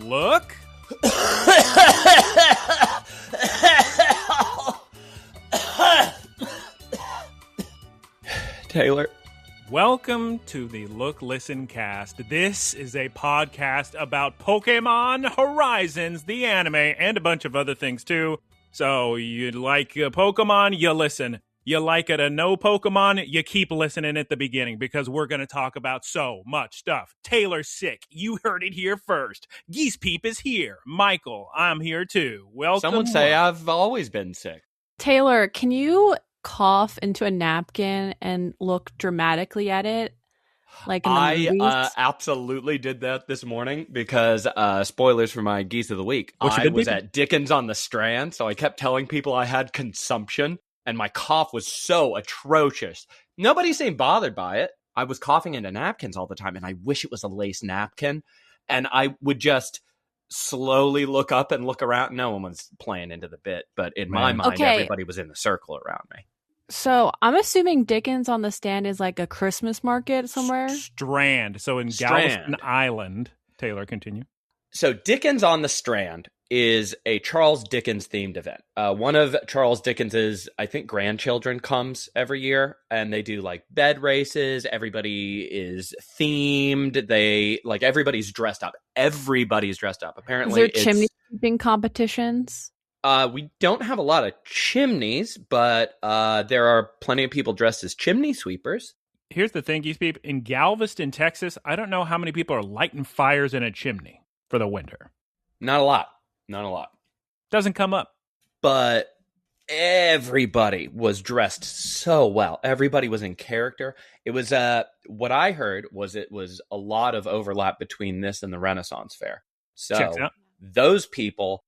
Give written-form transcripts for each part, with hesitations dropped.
Look. Taylor. Welcome to the Look Listen Cast. This is a podcast about Pokemon Horizons, the anime, and a bunch of other things too. So you like Pokemon, you listen. You like it a no Pokemon, you keep listening at the beginning because we're going to talk about so much stuff. Taylor's sick. You heard it here first. Geese Peep is here. Michael, I'm here too. Welcome. Someone say I've always been sick. Taylor, can you cough into a napkin and look dramatically at it? Like in the movies? I absolutely did that this morning because, spoilers for my Geese of the Week, I was at Dickens on the Strand, so I kept telling people I had consumption, and my cough was so atrocious. Nobody seemed bothered by it. I was coughing into napkins all the time, and I wish it was a lace napkin, and I would just slowly look up and look around. No one was playing into the bit, but in my mind, everybody was in the circle around me. So I'm assuming Dickens on the Stand is like a Christmas market somewhere? Strand. So in Galveston Island. Taylor, continue. So Dickens on the Strand is a Charles Dickens themed event. One of Charles Dickens's, I think, grandchildren comes every year, and they do like bed races. Everybody is themed. Everybody's dressed up. Everybody's dressed up. Apparently, is there chimney sweeping competitions? We don't have a lot of chimneys, but there are plenty of people dressed as chimney sweepers. Here's the thing, Geese Peep. In Galveston, Texas, I don't know how many people are lighting fires in a chimney for the winter. Not a lot. Not a lot. Doesn't come up. But everybody was dressed so well. Everybody was in character. It was, what I heard was it was a lot of overlap between this and the Renaissance Fair. So those people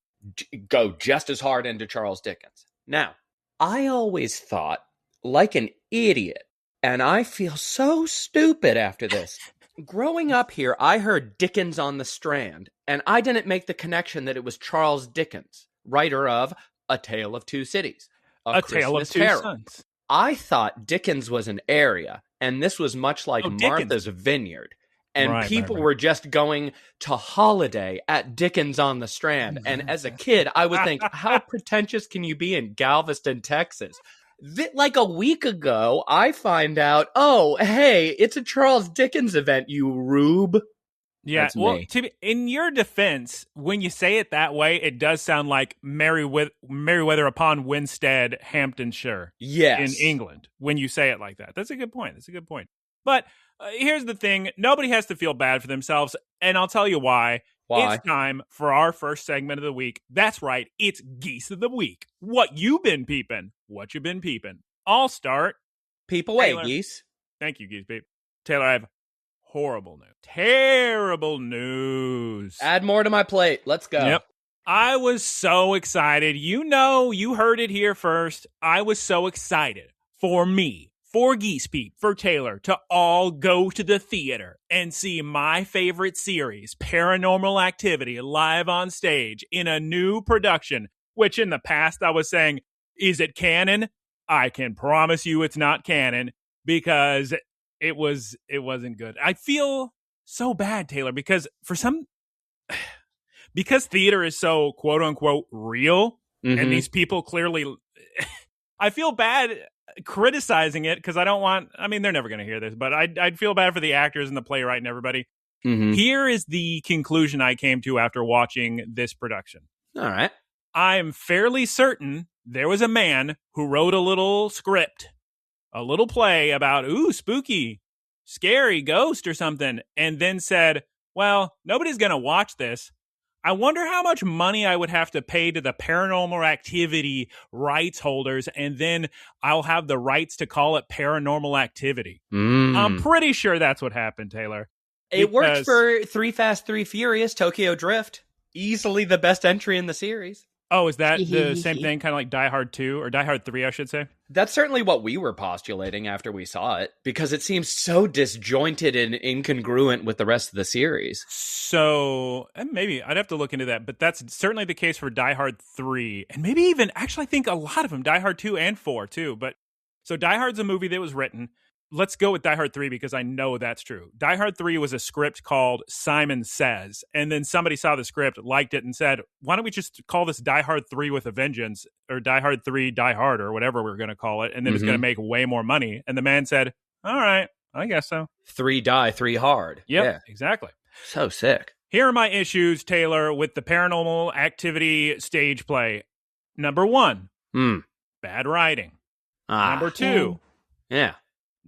go just as hard into Charles Dickens. Now, I always thought, like an idiot, and I feel so stupid after this. Growing up here, I heard Dickens on the Strand, and I didn't make the connection that it was Charles Dickens, writer of A Tale of Two Cities, A Tale of Two Sons. I thought Dickens was an area, and this was much like Martha's Vineyard. And people were just going to holiday at Dickens on the Strand. And as a kid, I would think, how pretentious can you be in Galveston, Texas? Like a week ago, I find out, oh, hey, it's a Charles Dickens event, you rube. Yeah, That's well, me. In your defense, when you say it that way, it does sound like Merriweather upon Winstead, Hamptonshire, in England, when you say it like that. That's a good point. But here's the thing. Nobody has to feel bad for themselves, and I'll tell you why. It's time for our first segment of the week. That's right. It's Geese of the Week. What you been peeping? What you been peeping? I'll start. Peep away, Taylor. Geese. Thank you, Geese Peep. Taylor, I have horrible news. Terrible news. Add more to my plate. Let's go. Yep. I was so excited. You heard it here first. I was so excited for me, for Geese Peep, for Taylor, to all go to the theater and see my favorite series, Paranormal Activity, live on stage in a new production, which in the past I was saying, is it canon? I can promise you it's not canon because it wasn't good. I feel so bad, Taylor, because because theater is so quote unquote real, and these people clearly, I feel bad criticizing it because they're never going to hear this, but I'd feel bad for the actors and the playwright and everybody. Here is the conclusion I came to after watching this production. All right. I am fairly certain there was a man who wrote a little script, a little play about, spooky, scary ghost or something, and then said, well, nobody's going to watch this. I wonder how much money I would have to pay to the Paranormal Activity rights holders, and then I'll have the rights to call it Paranormal Activity. I'm pretty sure that's what happened, Taylor. It worked for 3 Fast, 3 Furious, Tokyo Drift. Easily the best entry in the series. Oh, is that the same thing, kind of like Die Hard 2, or Die Hard 3, I should say? That's certainly what we were postulating after we saw it, because it seems so disjointed and incongruent with the rest of the series. So, maybe, I'd have to look into that, but that's certainly the case for Die Hard 3, and maybe even, actually I think a lot of them, Die Hard 2 and 4 too, but, so Die Hard's a movie that was written, let's go with Die Hard 3 because I know that's true. Die Hard 3 was a script called Simon Says, and then somebody saw the script, liked it, and said, why don't we just call this Die Hard 3 with a Vengeance, or Die Hard 3 Die Hard, or whatever we're going to call it, and then it's going to make way more money. And the man said, all right, I guess so. 3 die, 3 hard. Yep, yeah, exactly. So sick. Here are my issues, Taylor, with the Paranormal Activity stage play. Number 1, bad writing. Number 2,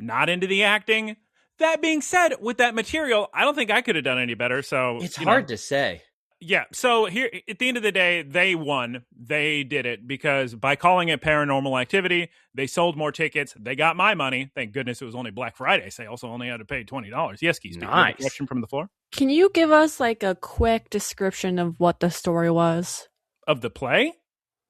not into the acting. That being said, with that material, I don't think I could have done any better. So it's hard to say. Yeah. So here, at the end of the day, they won. They did it because by calling it Paranormal Activity, they sold more tickets. They got my money. Thank goodness it was only Black Friday sale, so only had to pay $20. Yes, Geese. Nice. Question from the floor. Can you give us like a quick description of what the story was? Of the play?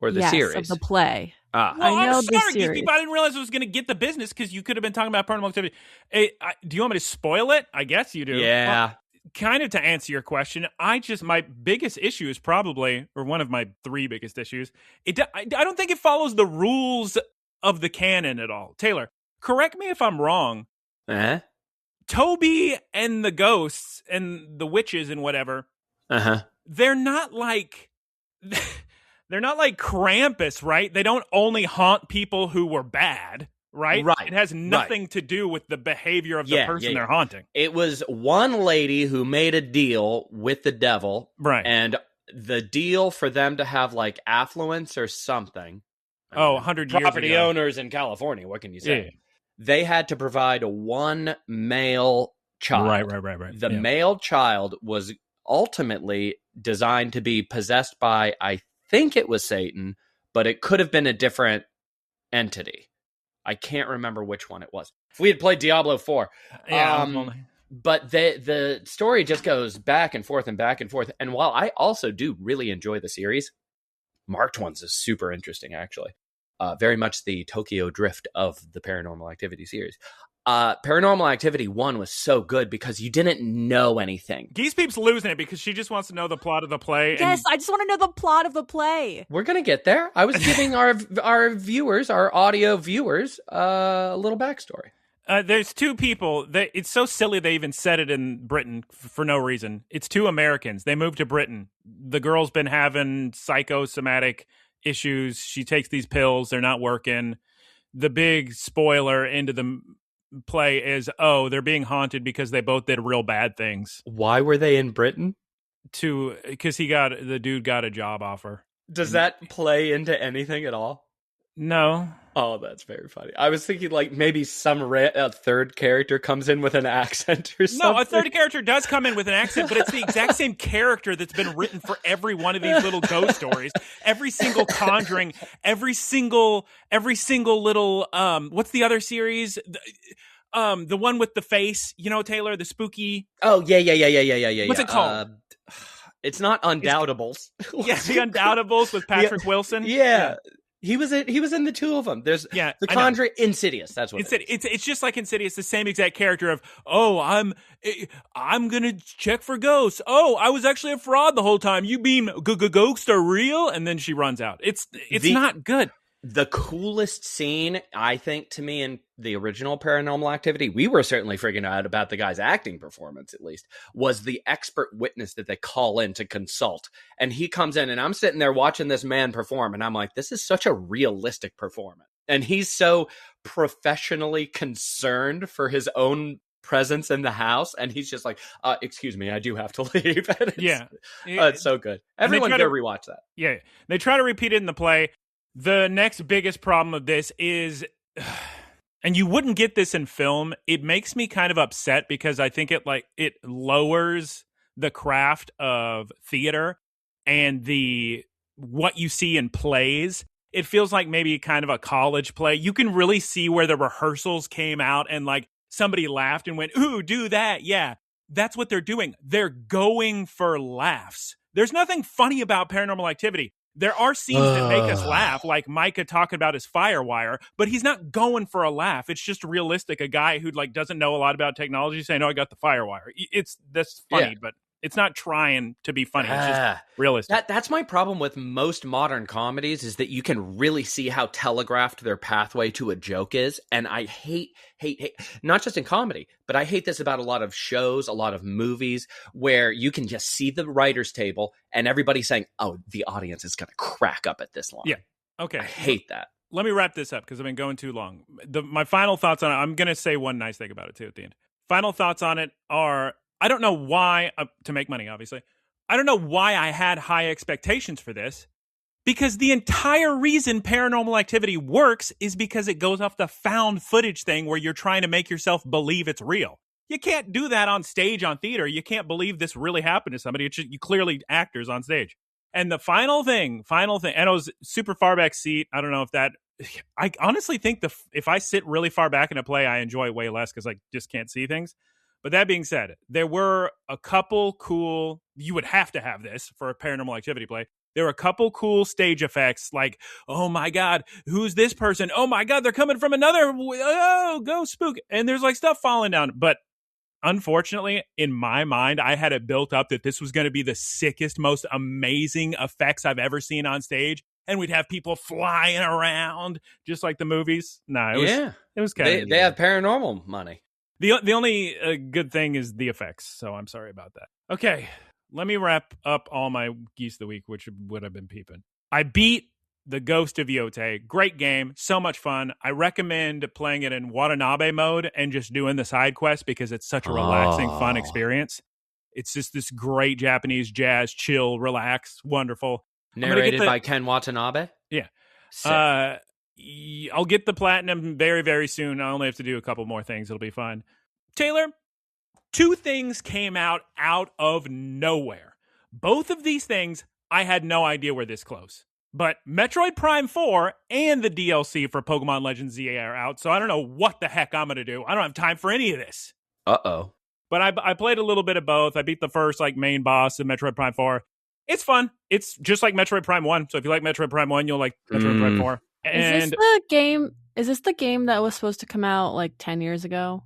Or the yes, series? Of the play. Well, I know I'm sorry, the series. Geese, I didn't realize I was going to get the business because you could have been talking about Paranormal Activity. Do you want me to spoil it? I guess you do. Yeah. Well, kind of to answer your question, my biggest issue is probably, or one of my 3 biggest issues, I don't think it follows the rules of the canon at all. Taylor, correct me if I'm wrong. Toby and the ghosts and the witches and whatever, they're not like Krampus, right? They don't only haunt people who were bad. Right? It has nothing to do with the behavior of the person they're haunting. It was one lady who made a deal with the devil. Right. And the deal for them to have like affluence or something. 100 years Property ago. owners in California, what can you say? Yeah. They had to provide one male child. Right. The male child was ultimately designed to be possessed by, I think it was Satan, but it could have been a different entity. I can't remember which one it was. If we had played Diablo 4. But the story just goes back and forth and back and forth. And while I also do really enjoy the series, Marked Ones is super interesting, actually. Very much the Tokyo Drift of the Paranormal Activity series. Paranormal Activity 1 was so good because you didn't know anything. Geese Peep's losing it because she just wants to know the plot of the play. Yes, I just want to know the plot of the play. We're going to get there. I was giving our viewers, our audio viewers, a little backstory. There's 2 people. It's so silly they even said it in Britain for no reason. It's 2 Americans. They moved to Britain. The girl's been having psychosomatic issues. She takes these pills. They're not working. The big spoiler into the play is, they're being haunted because they both did real bad things. Why were they in Britain? Because the dude got a job offer. Does that play into anything at all? No. Oh, that's very funny. I was thinking like maybe a third character comes in with an accent or something. No, a third character does come in with an accent, but it's the exact same character that's been written for every one of these little ghost stories. Every single Conjuring, every single little what's the other series? The one with the face, Taylor, the spooky. Oh, yeah. What's it called? It's not Undoubtables. Yes, the Undoubtables with Patrick Wilson. Yeah. He was in the 2 of them. There's the Conjuring, Insidious. That's what it's just like Insidious, the same exact character of, I'm gonna check for ghosts. Oh, I was actually a fraud the whole time. You mean ghosts are real? And then she runs out. It's not good. The coolest scene, I think, to me in the original Paranormal Activity, we were certainly freaking out about the guy's acting performance, at least, was the expert witness that they call in to consult. And he comes in, and I'm sitting there watching this man perform, and I'm like, this is such a realistic performance. And he's so professionally concerned for his own presence in the house, and he's just like, excuse me, I do have to leave. It's so good. Everyone go rewatch that. Yeah, they try to repeat it in the play. The next biggest problem of this is, and you wouldn't get this in film, it makes me kind of upset because I think it lowers the craft of theater and what you see in plays. It feels like maybe kind of a college play. You can really see where the rehearsals came out and like somebody laughed and went, ooh, do that. Yeah, that's what they're doing. They're going for laughs. There's nothing funny about Paranormal Activity. There are scenes that make us laugh, like Micah talking about his firewire, but he's not going for a laugh. It's just realistic. A guy who doesn't know a lot about technology saying, "Oh, I got the firewire." That's funny, but not trying to be funny. It's just realistic. That's my problem with most modern comedies, is that you can really see how telegraphed their pathway to a joke is. And I hate, not just in comedy, but I hate this about a lot of shows, a lot of movies, where you can just see the writer's table and everybody's saying, oh, the audience is going to crack up at this line. Yeah. Okay. I hate that. Let me wrap this up because I've been going too long. My final thoughts on it, I'm going to say one nice thing about it too at the end. Final thoughts on it are, I don't know why, to make money, obviously. I don't know why I had high expectations for this, because the entire reason Paranormal Activity works is because it goes off the found footage thing where you're trying to make yourself believe it's real. You can't do that on stage on theater. You can't believe this really happened to somebody. It's just, you clearly actors on stage. And the final thing, and it was super far back seat. I don't know if that, I honestly think if I sit really far back in a play, I enjoy it way less because I just can't see things. But that being said, there were a couple cool, you would have to have this for a Paranormal Activity play. There were a couple cool stage effects like, oh my God, who's this person? Oh my God, they're coming from another, oh, go spook. And there's like stuff falling down. But unfortunately, in my mind, I had it built up that this was going to be the sickest, most amazing effects I've ever seen on stage. And we'd have people flying around just like the movies. No, it was kind of... They have paranormal money. The only good thing is the effects, so I'm sorry about that. Okay, let me wrap up all my Geese of the Week, which would have been peeping. I beat The Ghost of Yotei. Great game, so much fun. I recommend playing it in Watanabe mode and just doing the side quest because it's such a relaxing, fun experience. It's just this great Japanese jazz, chill, relax, wonderful. Narrated by Ken Watanabe? Yeah. I'll get the platinum very, very soon. I only have to do a couple more things. It'll be fun. Taylor, 2 things came out of nowhere. Both of these things, I had no idea were this close. But Metroid Prime 4 and the DLC for Pokemon Legends ZA are out, so I don't know what the heck I'm going to do. I don't have time for any of this. Uh-oh. But I played a little bit of both. I beat the first main boss of Metroid Prime 4. It's fun. It's just like Metroid Prime 1. So if you like Metroid Prime 1, you'll like Metroid Prime 4. And is this the game that was supposed to come out 10 years ago?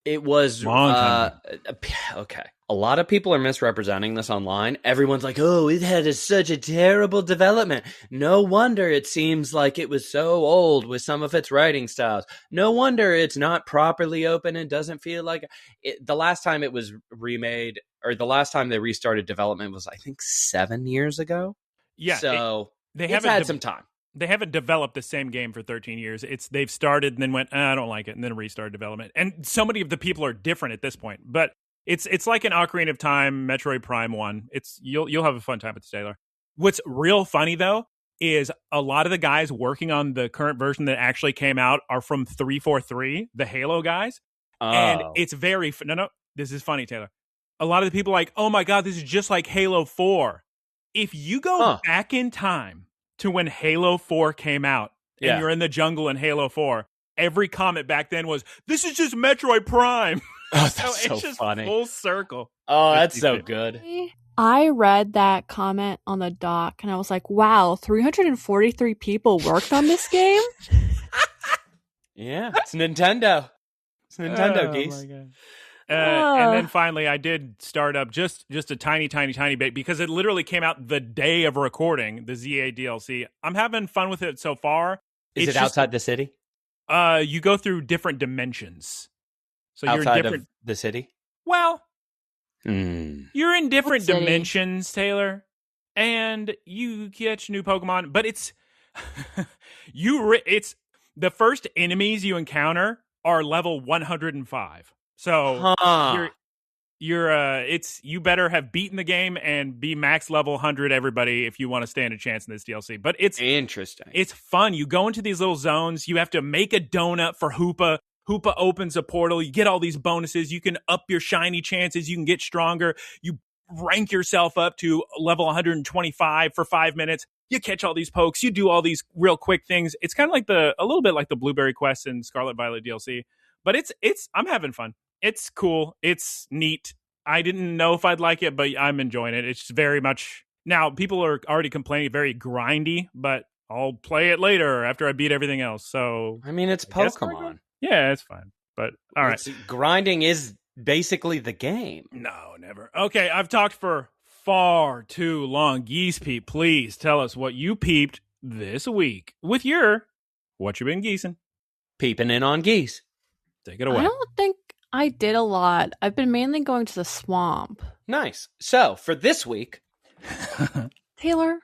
It was okay. A lot of people are misrepresenting this online. Everyone's like, oh, it had such a terrible development. No wonder it seems like it was so old with some of its writing styles. No wonder it's not properly open and doesn't feel like it. The last time it was remade, or the last time they restarted development was, I think, 7 years ago. Yeah. So it's had some time. They haven't developed the same game for 13 years. They've started and then went, I don't like it, and then restarted development. And so many of the people are different at this point. But it's like an Ocarina of Time, Metroid Prime 1. You'll have a fun time with this, Taylor. What's real funny, though, is a lot of the guys working on the current version that actually came out are from 343, the Halo guys. Oh. And it's very... No, this is funny, Taylor. A lot of the people are like, oh my God, this is just like Halo 4. If you go back in time to when Halo 4 came out and you're in the jungle in Halo 4, every comment back then was, this is just Metroid Prime. Oh, that's so it's just funny. Full circle. Oh, that's so good. I read that comment on the doc and I was like, wow, 343 people worked on this game? Yeah, it's Nintendo. It's Nintendo, Geese. My God. And then finally, I did start up just a tiny bit because it literally came out the day of recording the ZA DLC. I'm having fun with it so far. Is it outside the city? You go through different dimensions. So outside you're different of the city? Well, you're in different dimensions, Taylor, and you catch new Pokemon. But it's the first enemies you encounter are level 105. So you better have beaten the game and be max level 100 everybody if you want to stand a chance in this DLC. But it's interesting. It's fun. You go into these little zones. You have to make a donut for Hoopa. Hoopa opens a portal. You get all these bonuses. You can up your shiny chances. You can get stronger. You rank yourself up to level 125 for 5 minutes. You catch all these pokes. You do all these real quick things. It's kind of like a little bit like the Blueberry Quest and Scarlet Violet DLC. But I'm having fun. It's cool. It's neat. I didn't know if I'd like it, but I'm enjoying it. It's very much... Now, people are already complaining very grindy, but I'll play it later after I beat everything else. So I mean, it's Pokemon. Yeah, it's fine. But all right. Grinding is basically the game. No, never. Okay, I've talked for far too long. Geese Peep, please tell us what you peeped this week with your What You Been Geesin'. Peeping in on geese. Take it away. I don't think I did a lot. I've been mainly going to the swamp. Nice. So, for this week... Taylor,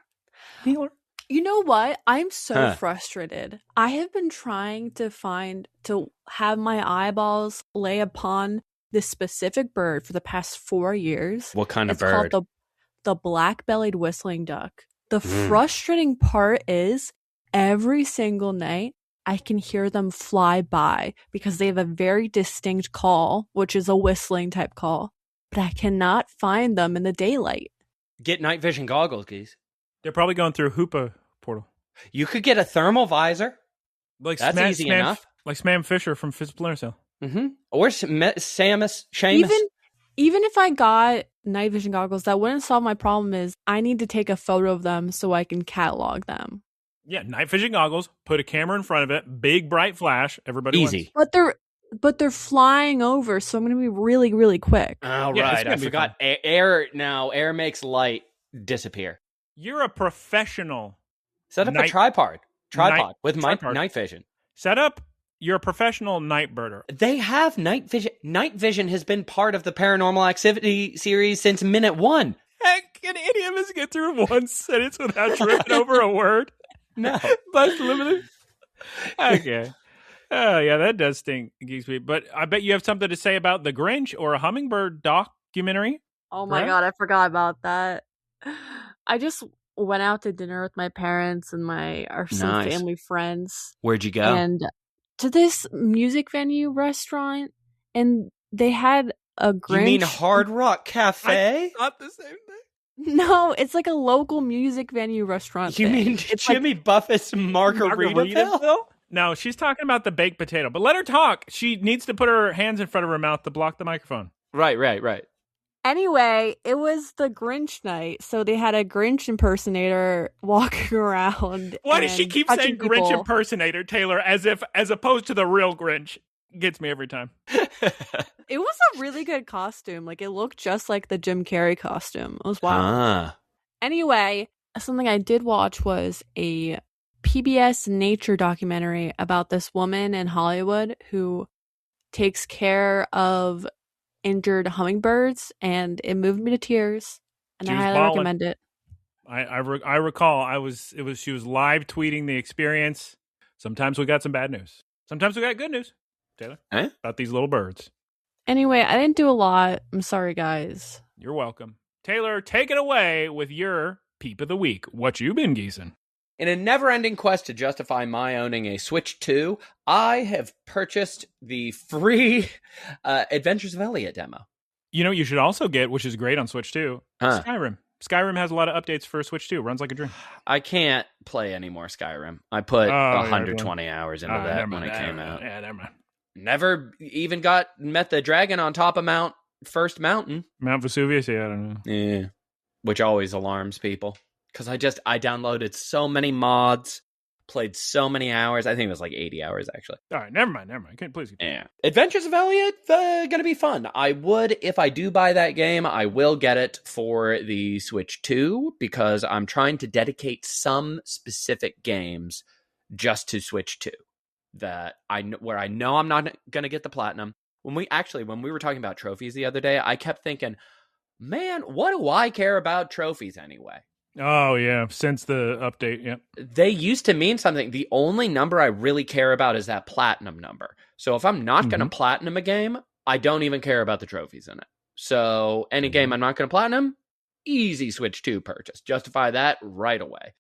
you know what? I'm so frustrated. I have been trying to have my eyeballs lay upon this specific bird for the past 4 years. What kind of it's bird? It's called the black-bellied whistling duck. The frustrating part is every single night I can hear them fly by because they have a very distinct call, which is a whistling type call, but I cannot find them in the daylight. Get night vision goggles, Geese. They're probably going through Hoopa portal. You could get a thermal visor. Like that's easy enough. Like Spam Fisher from Splinter Cell. Mm-hmm. Or Seamus. Even if I got night vision goggles, that wouldn't solve my problem. Is I need to take a photo of them so I can catalog them. Yeah, night vision goggles, put a camera in front of it, big bright flash, everybody easy. wins. But they're flying over, so I'm going to be really, really quick. Oh, yeah, right. I forgot. Air makes light disappear. You're a professional. Set up a tripod with night vision. You're a professional night birder. They have night vision. Night vision has been part of the Paranormal Activity series since minute 1. Heck, can any of us get through one sentence without tripping over a word? No. That's limited. Okay. Oh, yeah, that does sting, Geeksby. But I bet you have something to say about the Grinch or a Hummingbird documentary. Oh my God, I forgot about that. I just went out to dinner with my parents and some family friends. Where'd you go? And to this music venue restaurant, and they had a Grinch. You mean Hard Rock Cafe? I thought the same thing. No, it's like a local music venue restaurant. You mean Jimmy Buffett's Margaritaville? No, she's talking about the baked potato. But let her talk. She needs to put her hands in front of her mouth to block the microphone. Right. Anyway, it was the Grinch night, so they had a Grinch impersonator walking around. Why does she keep saying people? Grinch impersonator, Taylor, as opposed to the real Grinch? Gets me every time. It was a really good costume. Like, it looked just like the Jim Carrey costume. It was wild. Anyway, something I did watch was a PBS nature documentary about this woman in Hollywood who takes care of injured hummingbirds, and it moved me to tears, and I highly recommend it. I recall she was live tweeting the experience. Sometimes we got some bad news. Sometimes we got good news, Taylor, about these little birds. Anyway, I didn't do a lot. I'm sorry, guys. You're welcome. Taylor, take it away with your Peep of the Week. What you been geesing? In a never-ending quest to justify my owning a Switch 2, I have purchased the free Adventures of Elliot demo. You know what you should also get, which is great on Switch 2? Skyrim. Skyrim has a lot of updates for Switch 2. Runs like a dream. I can't play any more Skyrim. I put 120 hours into that when it came out. Yeah, never mind. Never even met the dragon on top of Mount Mountain. Mount Vesuvius? Yeah, I don't know. Yeah, which always alarms people. Because I downloaded so many mods, played so many hours. I think it was like 80 hours, actually. All right, never mind. Please. Yeah. Adventures of Elliot, gonna be fun. I would, if I do buy that game, I will get it for the Switch 2, because I'm trying to dedicate some specific games just to Switch 2. Where I know I'm not gonna get the platinum. When we were talking about trophies the other day, I kept thinking, man, what do I care about trophies anyway? Oh, yeah. Since the update, yeah. They used to mean something. The only number I really care about is that platinum number. So if I'm not going to platinum a game, I don't even care about the trophies in it. So any game I'm not going to platinum, easy Switch 2 purchase. Justify that right away.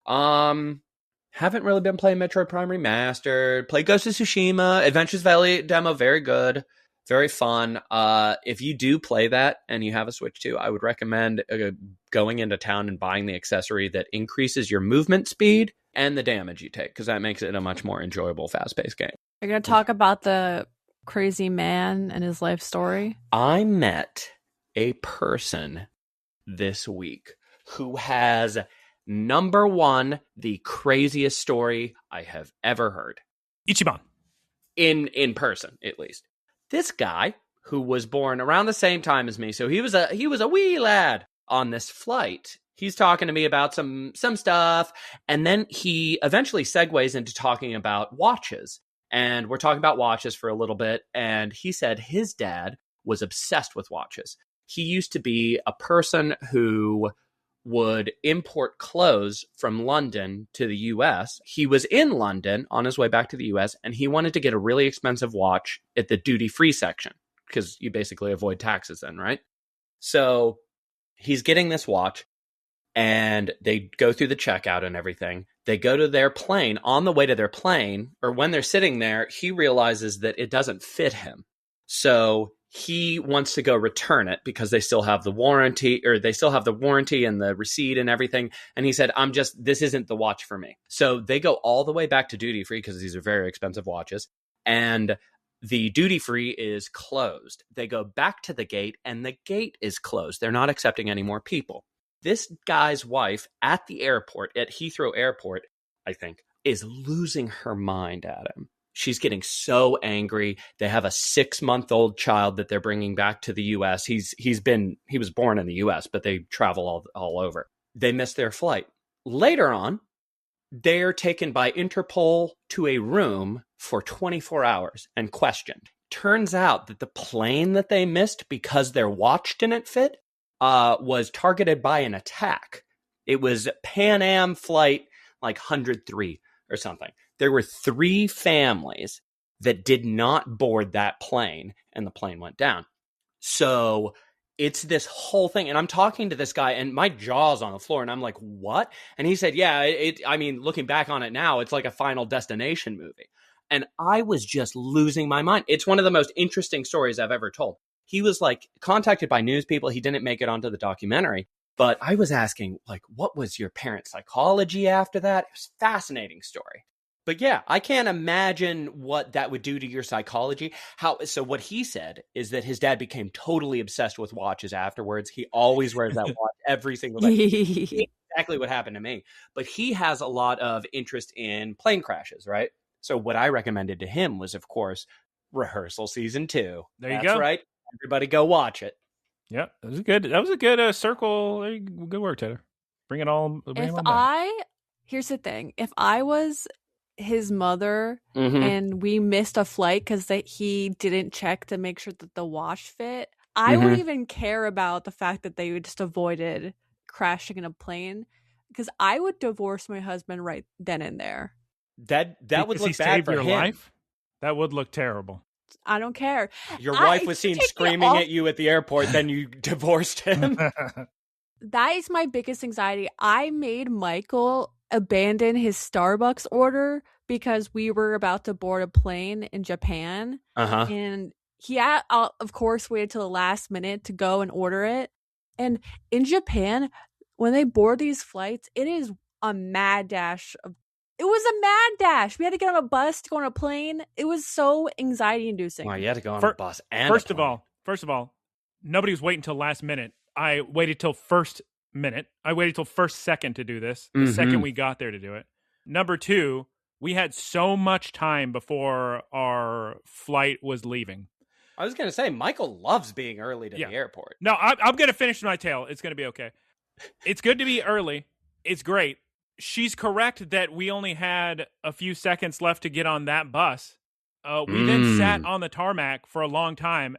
Haven't really been playing Metroid Prime Remastered. Play Ghost of Tsushima. Adventures of Elliot demo, very good. Very fun. If you do play that and you have a Switch 2, I would recommend going into town and buying the accessory that increases your movement speed and the damage you take, because that makes it a much more enjoyable, fast-paced game. You're going to talk about the crazy man and his life story? I met a person this week who has, number one, the craziest story I have ever heard. Ichiban. In person, at least. This guy who was born around the same time as me. So he was a wee lad on this flight. He's talking to me about some stuff, and then he eventually segues into talking about watches. And we're talking about watches for a little bit, and he said his dad was obsessed with watches. He used to be a person who would import clothes from London to the US. He was in London on his way back to the US, and he wanted to get a really expensive watch at the duty-free section, because you basically avoid taxes then, right? So he's getting this watch, and they go through the checkout and everything. They go to their plane. On the way to their plane, or when they're sitting there, he realizes that it doesn't fit him. So he wants to go return it because they still have the warranty, and the receipt and everything. And he said, this isn't the watch for me. So they go all the way back to duty free, because these are very expensive watches. And the duty free is closed. They go back to the gate, and the gate is closed. They're not accepting any more people. This guy's wife at the airport, at Heathrow Airport, I think, is losing her mind at him. She's getting so angry. They have a 6-month-old child that they're bringing back to the U.S. He was born in the U.S., but they travel all over. They miss their flight. Later on, they're taken by Interpol to a room for 24 hours and questioned. Turns out that the plane that they missed because their watch didn't fit was targeted by an attack. It was Pan Am flight like 103 or something. There were 3 families that did not board that plane, and the plane went down. So it's this whole thing. And I'm talking to this guy, and my jaw's on the floor, and I'm like, what? And he said, yeah, looking back on it now, it's like a Final Destination movie. And I was just losing my mind. It's one of the most interesting stories I've ever told. He was like contacted by news people. He didn't make it onto the documentary, but I was asking, like, what was your parents' psychology after that? It was a fascinating story. But yeah, I can't imagine what that would do to your psychology. So what he said is that his dad became totally obsessed with watches afterwards. He always wears that watch every single day. Exactly what happened to me. But he has a lot of interest in plane crashes, right? So what I recommended to him was, of course, Rehearsal Season 2. There you That's go. Right. Everybody go watch it. Yeah, that was a good circle. Good work, Taylor. Bring it all back. Here's the thing. If I was his mother and we missed a flight because he didn't check to make sure that the watch fit, I wouldn't even care about the fact that they just avoided crashing in a plane, because I would divorce my husband right then and there. That would look bad for your him. Life? That would look terrible. I don't care. Your wife was seen screaming at you at the airport, then you divorced him. That is my biggest anxiety. I made Michael abandon his Starbucks order because we were about to board a plane in Japan. And he, of course, waited till the last minute to go and order it. And in Japan, when they board these flights, it is a mad dash. It was a mad dash. We had to get on a bus to go on a plane. It was so anxiety-inducing. Wow, you had to go on a bus and First of all, nobody was waiting till last minute. I waited till first minute. I waited till first second to do this. The second we got there to do it. Number 2, we had so much time before our flight was leaving. I was going to say, Michael loves being early to the airport. No, I'm going to finish my tale. It's going to be okay. It's good to be early. It's great. She's correct that we only had a few seconds left to get on that bus. We then sat on the tarmac for a long time,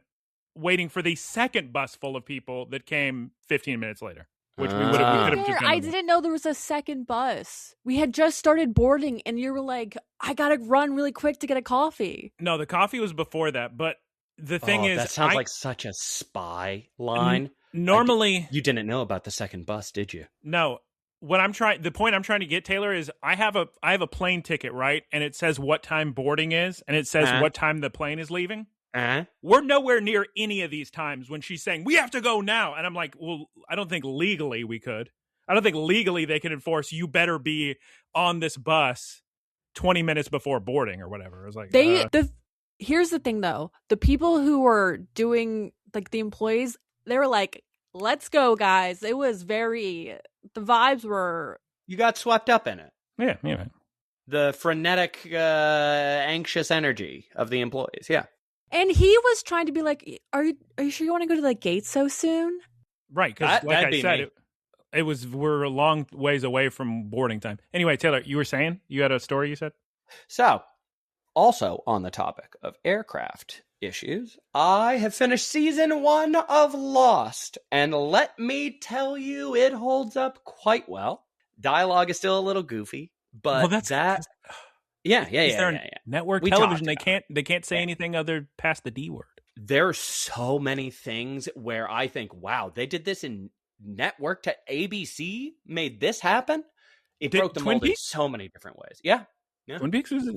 waiting for the second bus full of people that came 15 minutes later, which we could have just done. I didn't know there was a second bus. We had just started boarding, and you were like, I gotta run really quick to get a coffee. No, the coffee was before that, but the thing is... That sounds like such a spy line. Normally... You didn't know about the second bus, did you? No. The point I'm trying to get, Taylor, is I have a plane ticket, right? And it says what time boarding is, and it says what time the plane is leaving. We're nowhere near any of these times when she's saying, we have to go now. And I'm like, well, I don't think legally we could. I don't think legally they could enforce, you better be on this bus 20 minutes before boarding or whatever. It was like, here's the thing, though. The people who were doing, like, the employees, they were like, let's go, guys. It was the vibes were... You got swept up in it. Yeah. The frenetic, anxious energy of the employees, yeah. And he was trying to be like, are you sure you want to go to the gate so soon? Right, because like I said, we're a long ways away from boarding time. Anyway, Taylor, you were saying you had a story you said? So, also on the topic of aircraft issues, I have finished season 1 of Lost, and let me tell you, it holds up quite well. Dialogue is still a little goofy, but network television. They can't say anything other past the D word. There are so many things where I think, wow, they did this in network to ABC, made this happen. It broke the mold in so many different ways. Yeah. Twin Peaks was.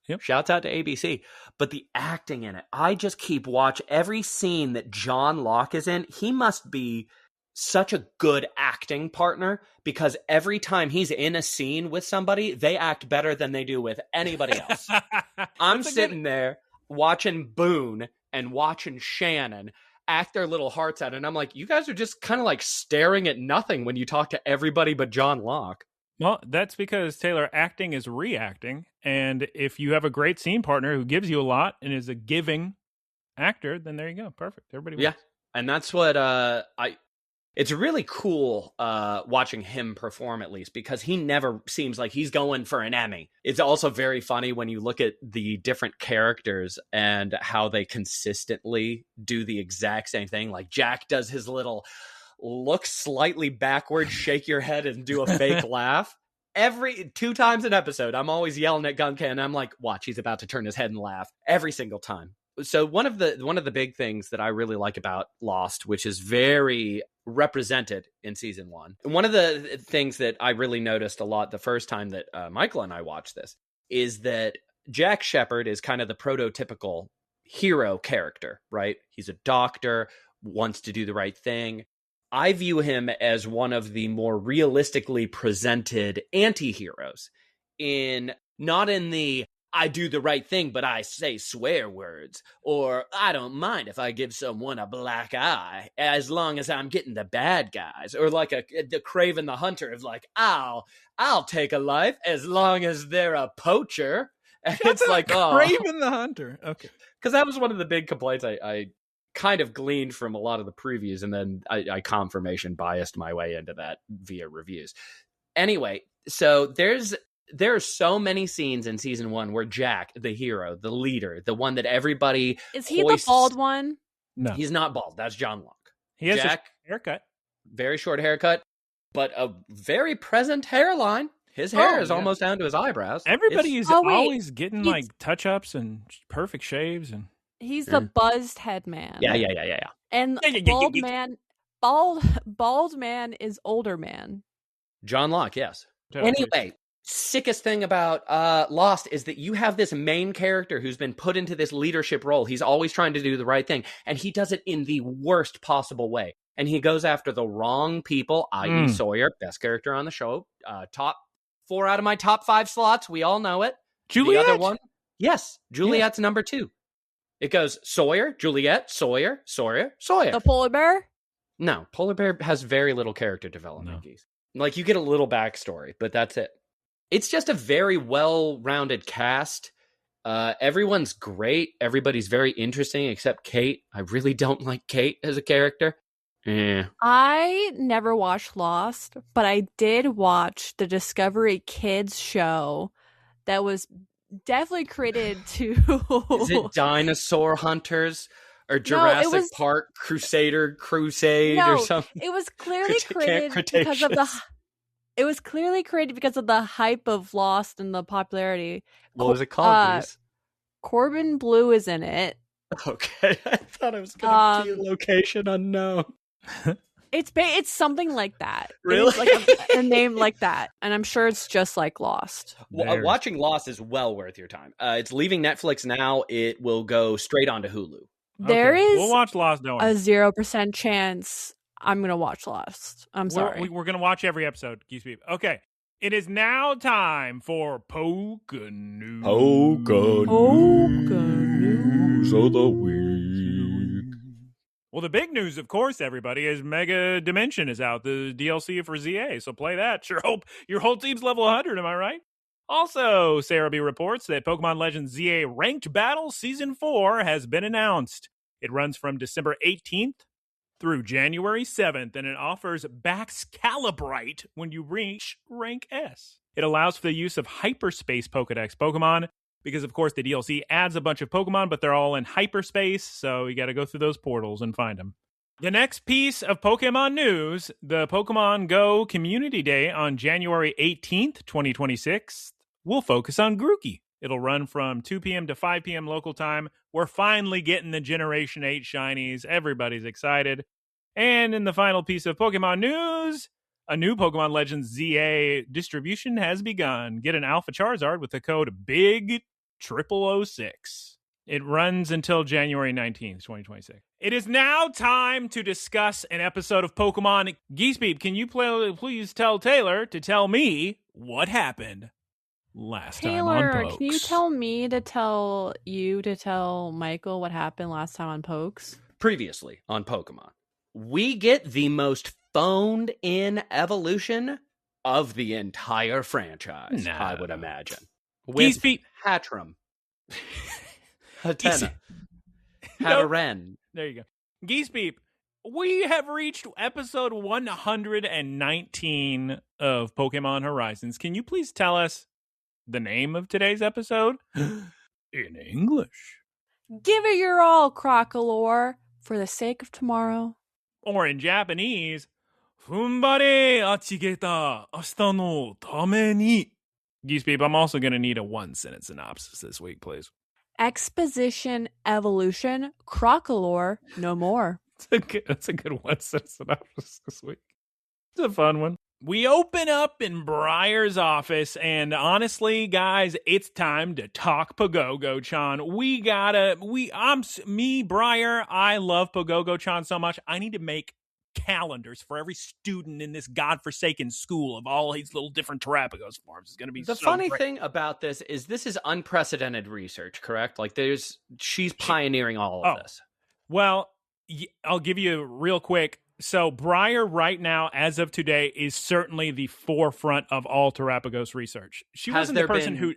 Yep. Shouts out to ABC. But the acting in it, I just keep watching every scene that John Locke is in. He must be such a good acting partner, because every time he's in a scene with somebody, they act better than they do with anybody else. I'm sitting there watching Boone and watching Shannon act their little hearts out, and I'm like, you guys are just kind of like staring at nothing when you talk to everybody but John Locke. Well, that's because, Taylor, acting is reacting. And if you have a great scene partner who gives you a lot and is a giving actor, then there you go. Perfect. Everybody wins. Yeah. And that's what it's really cool watching him perform, at least, because he never seems like he's going for an Emmy. It's also very funny when you look at the different characters and how they consistently do the exact same thing. Like Jack does his little look slightly backwards, shake your head, and do a fake laugh. Every 2 times an episode, I'm always yelling at Gunka, and I'm like, watch, he's about to turn his head and laugh every single time. So one of the big things that I really like about Lost, which is very represented in season 1, and one of the things that I really noticed a lot the first time that Michael and I watched this, is that Jack Shepherd is kind of the prototypical hero character, right? He's a doctor, wants to do the right thing. I view him as one of the more realistically presented anti-heroes, not in the I do the right thing, but I say swear words, or I don't mind if I give someone a black eye as long as I'm getting the bad guys, or like the Craven the Hunter of like, I'll take a life as long as they're a poacher. And it's like, Craven the Hunter. Okay. Because that was one of the big complaints I kind of gleaned from a lot of the previews, and then I confirmation biased my way into that via reviews. Anyway, so there are so many scenes in season 1 where Jack, the hero, the leader, the one that everybody is he the bald one? No, he's not bald. That's John Locke. He has a haircut, very short haircut, but a very present hairline. His hair is almost down to his eyebrows. Everybody is always getting like touch-ups and perfect shaves, and he's the buzzed head man. Yeah. And bald man is older man. John Locke, yes. Anyway, sickest thing about Lost is that you have this main character who's been put into this leadership role. He's always trying to do the right thing, and he does it in the worst possible way. And he goes after the wrong people, i.e. Sawyer, best character on the show. Top 4 out of my top 5 slots. We all know it. Juliet? The other one? Yes, Juliet's number 2. It goes Sawyer, Juliet, Sawyer. The polar bear? No, polar bear has very little character development. Geese. Like, you get a little backstory, but that's it. It's just a very well-rounded cast. Everyone's great. Everybody's very interesting except Kate. I really don't like Kate as a character. I never watched Lost, but I did watch the Discovery Kids show that was definitely created to... Is it Dinosaur Hunters or Jurassic Park Crusade or something? It was clearly created because of the... It was clearly created because of the hype of Lost and the popularity. What was it called? Corbin Blue is in it. Okay, I thought I was going to be location unknown. It's something like that. Really? It's like a name like that, and I'm sure it's just like Lost. Watching Lost is well worth your time. It's leaving Netflix now. It will go straight onto Hulu. There is we'll watch Lost. Don't worry. A 0% chance I'm going to watch Lost. I'm sorry. We're going to watch every episode, Geese Peep. Okay. It is now time for Poké-news. Poké-news of the week. Well, the big news, of course, everybody, is Mega Dimension is out, the DLC for ZA. So play that. Your whole team's level 100, am I right? Also, Sarah B. reports that Pokemon Legends ZA Ranked Battle Season 4 has been announced. It runs from December 18th through January 7th, and it offers Baxcalibrite when you reach Rank S. It allows for the use of Hyperspace Pokedex Pokemon, because, of course, the DLC adds a bunch of Pokemon, but they're all in hyperspace, so you got to go through those portals and find them. The next piece of Pokemon news, the Pokemon Go Community Day on January 18th, 2026, will focus on Grookey. It'll run from 2 p.m. to 5 p.m. local time. We're finally getting the Generation 8 shinies. Everybody's excited. And in the final piece of Pokemon news, a new Pokemon Legends ZA distribution has begun. Get an Alpha Charizard with the code BIG0006. It runs until January 19th, 2026. It is now time to discuss an episode of Pokemon. Geese Peep, can you please tell Taylor to tell me what happened last time on Taylor, Pokes? can you tell me to tell you to tell Michael what happened last time on Pokes? Previously on Pokemon, we get the most phoned-in evolution of the entire franchise, I would imagine. Geese With Peep. Hatterene, Hatena, Hatterene. There you go. Geese Peep, we have reached episode 119 of Pokemon Horizons. Can you please tell us the name of today's episode? In English. Give it your all, Crocalor, for the sake of tomorrow. Or in Japanese, Fumbare achigeta ashita no tame ni. Geese Peep, I'm also going to need a one-sentence synopsis this week, please. Exposition, evolution, Crocalor, no more. That's a good one-sentence synopsis this week. It's a fun one. We open up in Briar's office, and honestly, guys, it's time to talk Pogogo-chan. Briar, I love Pogogo-chan so much, I need to make calendars for every student in this godforsaken school of all these little different Terapagos forms. It's going to be the so funny great. thing about this is unprecedented research, correct? Like she's pioneering all of this. Well, I'll give you real quick. So Briar right now, as of today, is certainly the forefront of all Terapagos research. She wasn't the person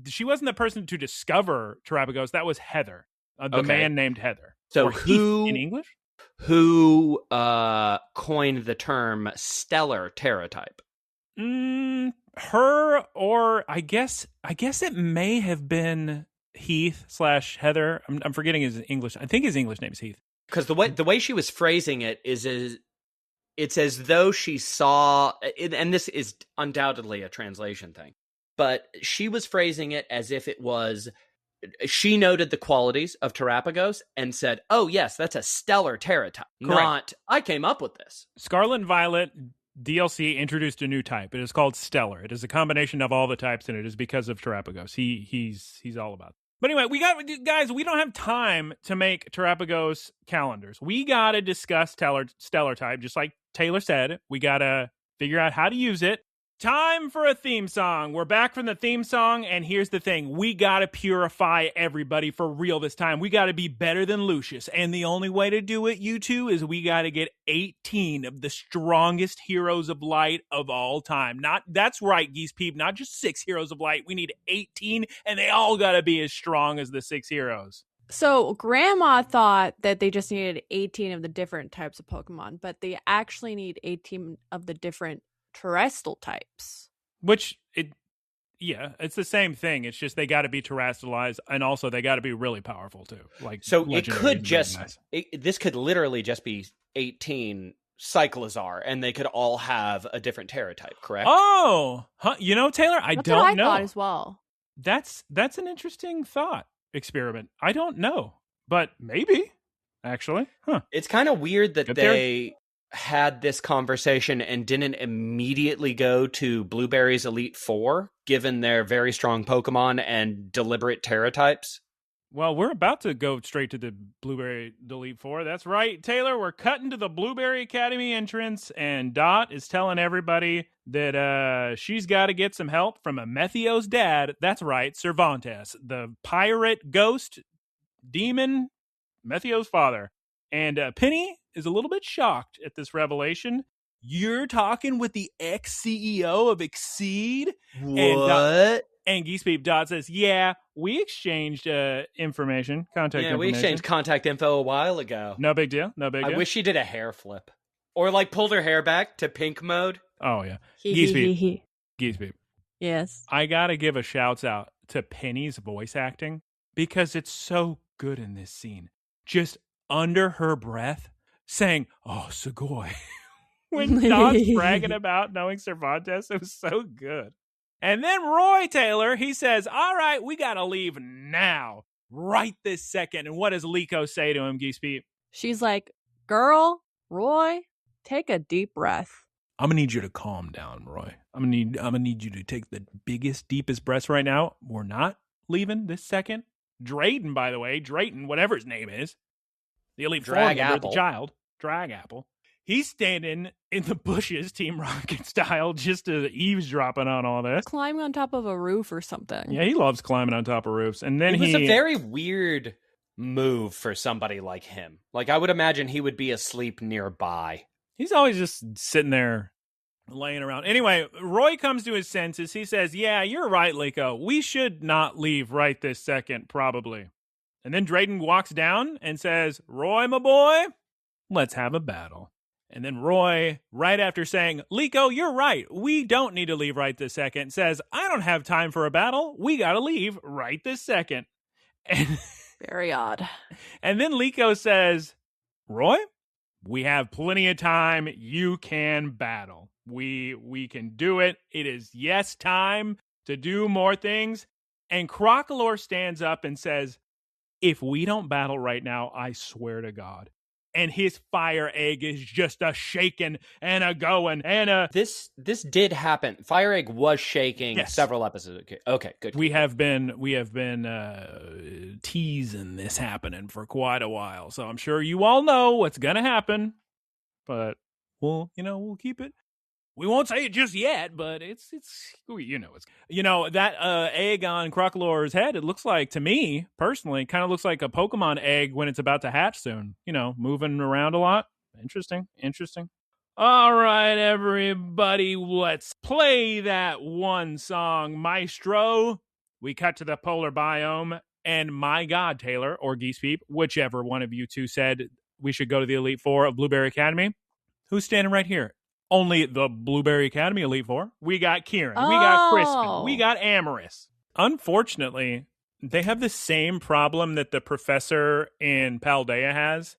she wasn't the person to discover Terapagos. That was Heather, the man named Heather. So or who Heath in English? Who coined the term stellar Teratype? Her, or I guess it may have been Heath/Heather. I'm forgetting his English. I think his English name is Heath. Because the way she was phrasing it is it's as though she saw, and this is undoubtedly a translation thing, but she was phrasing it as if it was, she noted the qualities of Terapagos and said, oh yes, that's a stellar Teratype. Not, I came up with this. Scarlet and Violet DLC introduced a new type. It is called Stellar. It is a combination of all the types, and it is because of Terapagos. He's all about it. But anyway, we don't have time to make Terapagos calendars. We got to discuss Stellar type, just like Taylor said. We got to figure out how to use it. Time for a theme song. We're back from the theme song, and here's the thing. We got to purify everybody for real this time. We got to be better than Lucius, and the only way to do it, you two, is we got to get 18 of the strongest heroes of light of all time. That's right, Geese Peep, not just 6 heroes of light. We need 18, and they all got to be as strong as the 6 heroes. So Grandma thought that they just needed 18 of the different types of Pokemon, but they actually need 18 of the different Terestal types. Which, it's the same thing. It's just they got to be terrestrialized, and also they got to be really powerful too. Like, so it could this could literally just be 18 Cyclizar, and they could all have a different Teratype, correct? Oh, Taylor, That's what I thought as well. That's an interesting thought experiment. I don't know, but maybe actually, It's kind of weird that they had this conversation and didn't immediately go to Blueberry's Elite Four, given their very strong Pokemon and deliberate Teratypes. Well, we're about to go straight to the Blueberry Elite Four. That's right, Taylor. We're cutting to the Blueberry Academy entrance, and Dot is telling everybody that she's got to get some help from Amethio's dad. That's right, Cervantes, the pirate ghost demon, Amethio's father. And Penny is a little bit shocked at this revelation. You're talking with the ex-CEO of Exceed? What? And Geese Peep Dot says, yeah, we exchanged contact information. Yeah, we exchanged contact info a while ago. No big deal. I wish she did a hair flip. Or like pulled her hair back to pink mode. Oh, yeah. Geese Peep. Geese Peep. Yes. I got to give a shout out to Penny's voice acting because it's so good in this scene. Just under her breath saying, oh, Segoy. When Dot's bragging about knowing Cervantes, it was so good. And then Roy Taylor, he says, all right, we got to leave now, right this second. And what does Liko say to him, Geese Peep? She's like, girl, Roy, take a deep breath. I'm going to need you to calm down, Roy. I'm going to need you to take the biggest, deepest breaths right now. We're not leaving this second. Drayton, by the way, Drayton, whatever his name is, the elite form member of the child, Drag Apple. He's standing in the bushes, Team Rocket style, just eavesdropping on all this. Climbing on top of a roof or something. Yeah, he loves climbing on top of roofs. And then it was a very weird move for somebody like him. Like, I would imagine he would be asleep nearby. He's always just sitting there, laying around. Anyway, Roy comes to his senses. He says, yeah, you're right, Liko. We should not leave right this second, probably. And then Drayton walks down and says, Roy, my boy, let's have a battle. And then Roy, right after saying, Liko, you're right. We don't need to leave right this second, says, I don't have time for a battle. We got to leave right this second. And very odd. And then Liko says, Roy, we have plenty of time. You can battle. We can do it. It is time to do more things. And Crocalor stands up and says, if we don't battle right now, I swear to God. And his fire egg is just a shaking and a going and a... This did happen. Fire egg was shaking several episodes. Okay, good. We have been teasing this happening for quite a while. So I'm sure you all know what's going to happen. But we'll keep it. We won't say it just yet, but it's that egg on Crocalor's head, it looks like, to me, personally, kind of looks like a Pokemon egg when it's about to hatch soon. Moving around a lot. Interesting. All right, everybody, let's play that one song, Maestro. We cut to the polar biome, and my God, Taylor, or Geese Peep, whichever one of you two said we should go to the Elite Four of Blueberry Academy. Who's standing right here? Only the Blueberry Academy Elite Four. We got Kieran. We got Crispin. We got Amorous. Unfortunately, they have the same problem that the professor in Paldea has.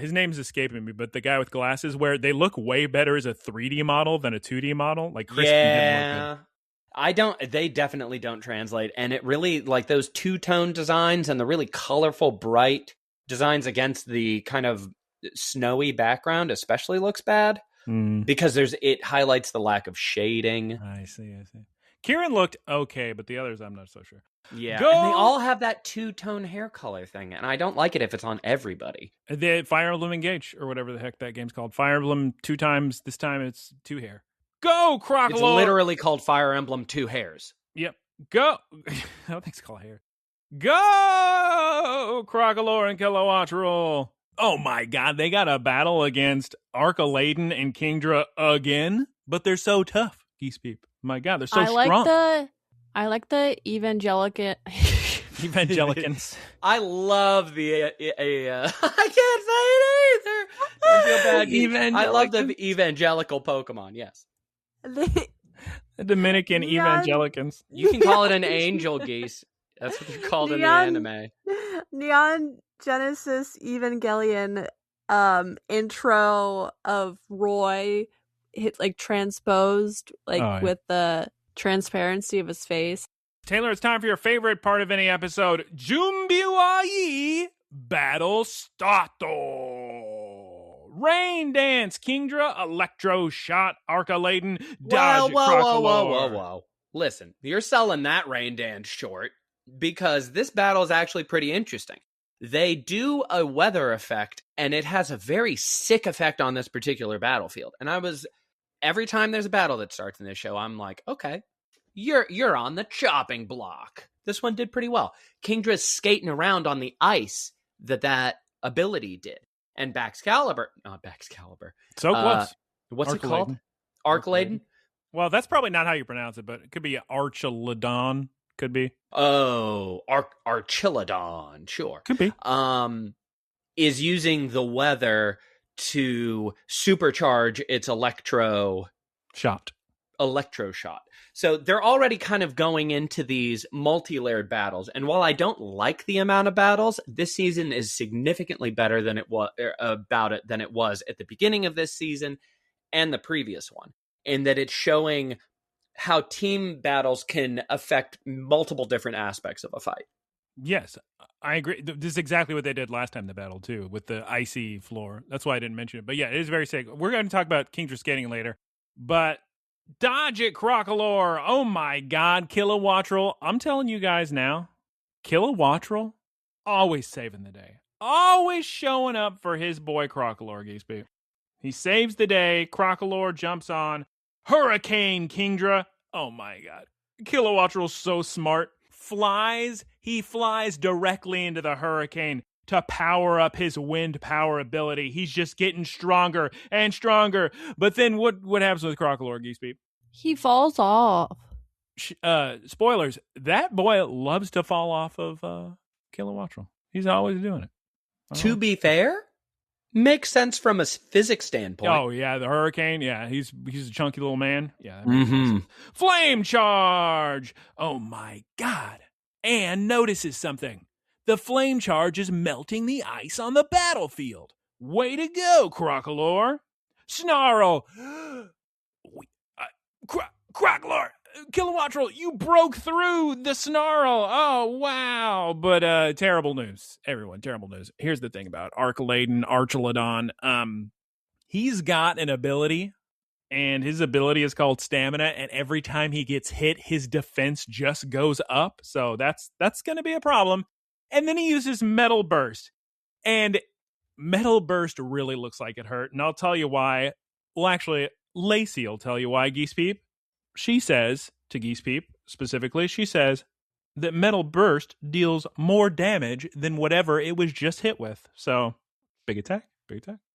His name's escaping me, but the guy with glasses, where they look way better as a 3D model than a 2D model. Like Crispin didn't look good. They definitely don't translate. And it really, like those two-tone designs and the really colorful, bright designs against the kind of snowy background especially looks bad. Because it highlights the lack of shading. I see. Kieran looked okay, but the others I'm not so sure. Yeah, and they all have that two-tone hair color thing, and I don't like it if it's on everybody. The Fire Emblem Engage, or whatever the heck that game's called. Fire Emblem 2 times, this time it's 2 hair. Go, Crocalor! It's literally called Fire Emblem 2 hairs. Yep. Go! I don't think it's called hair. Go, Crocalor and Kilowattrel! Oh my God, they got a battle against Arcaladen and Kingdra again, but they're so tough, Geese Peep. My God, they're so strong. I like the evangelicans. I love the I can't say it either. I feel bad. I love the evangelical Pokemon. Yes, the Dominican evangelicans. You can call it an angel, Geese. That's what they're called in the anime. Neon Genesis Evangelion intro of Roy transposed with the transparency of his face. Taylor, it's time for your favorite part of any episode. Jumbiwai Battle Stato. Rain Dance, Kingdra, Electro Shot, Arcaladen, Dodge, Crocalor. Whoa. Listen, you're selling that Rain Dance short because this battle is actually pretty interesting. They do a weather effect, and it has a very sick effect on this particular battlefield. And every time there's a battle that starts in this show, I'm like, okay, you're on the chopping block. This one did pretty well. Kingdra's skating around on the ice that ability did. And Baxcalibur. So close. What's it called? Arc-laden. Arc-laden? Well, that's probably not how you pronounce it, but it could be Archelodon. Could be. Oh, Archelodon. Sure. Could be. Is using the weather to supercharge its electro shot. So they're already kind of going into these multi-layered battles. And while I don't like the amount of battles, this season is significantly better than it was than it was at the beginning of this season and the previous one, in that it's showing how team battles can affect multiple different aspects of a fight. Yes, I agree. This is exactly what they did last time, the battle, too, with the icy floor. That's why I didn't mention it. But yeah, it is very sick. We're going to talk about Kingdra skating later. But dodge it, Crocalor. Oh, my God. Kilowattrel. I'm telling you guys now, Kilowattrel, always saving the day. Always showing up for his boy Crocalor, Geese Peep. He saves the day. Crocalor jumps on. Hurricane Kingdra. Oh, my God. Kilowattrel's so smart. He flies directly into the hurricane to power up his wind power ability. He's just getting stronger and stronger. But then what happens with Crocalor, Geese Peep? He falls off. Spoilers, that boy loves to fall off of Kilowattrel. He's always doing it. To be fair, makes sense from a physics standpoint. Oh, yeah, the hurricane. Yeah, he's a chunky little man. Yeah. That makes sense. Flame charge. Oh, my God. Anne notices something. The flame charge is melting the ice on the battlefield. Way to go, Crocalor. Snarl. Crocalor. Kilowattrel, you broke through the snarl. Oh, wow. But terrible news, everyone. Terrible news. Here's the thing about Archelodon. He's got an ability, and his ability is called stamina, and every time he gets hit, his defense just goes up. So that's going to be a problem. And then he uses Metal Burst. And Metal Burst really looks like it hurt, and I'll tell you why. Well, actually, Lacey will tell you why, Geese Peep. She says, to Geese Peep specifically, she says that Metal Burst deals more damage than whatever it was just hit with. So, big attack.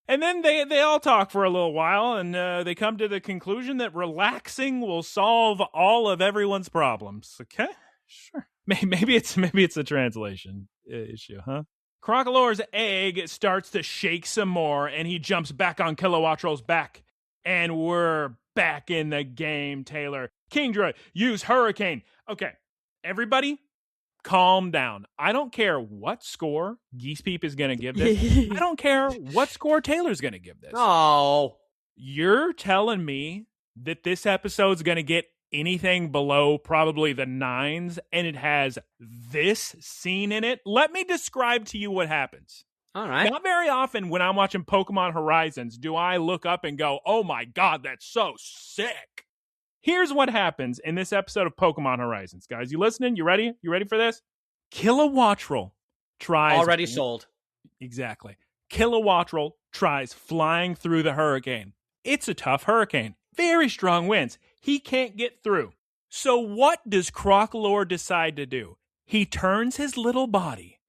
And then they all talk for a little while, and they come to the conclusion that relaxing will solve all of everyone's problems. Okay, sure. Maybe it's a translation issue, huh? Crocalor's egg starts to shake some more, and he jumps back on Kilowattrel's back. And we're back in the game, Taylor. Kingdra, use Hurricane. Okay, everybody, calm down. I don't care what score Geese Peep is going to give this. I don't care what score Taylor's going to give this. Oh. You're telling me that this episode's going to get anything below probably the 9s, and it has this scene in it? Let me describe to you what happens. All right. Not very often when I'm watching Pokemon Horizons do I look up and go, oh my God, that's so sick. Here's what happens in this episode of Pokemon Horizons. Guys, you listening? You ready? You ready for this? Kilowattrel tries... Already sold. Exactly. Kilowattrel tries flying through the hurricane. It's a tough hurricane. Very strong winds. He can't get through. So what does Crocalor decide to do? He turns his little body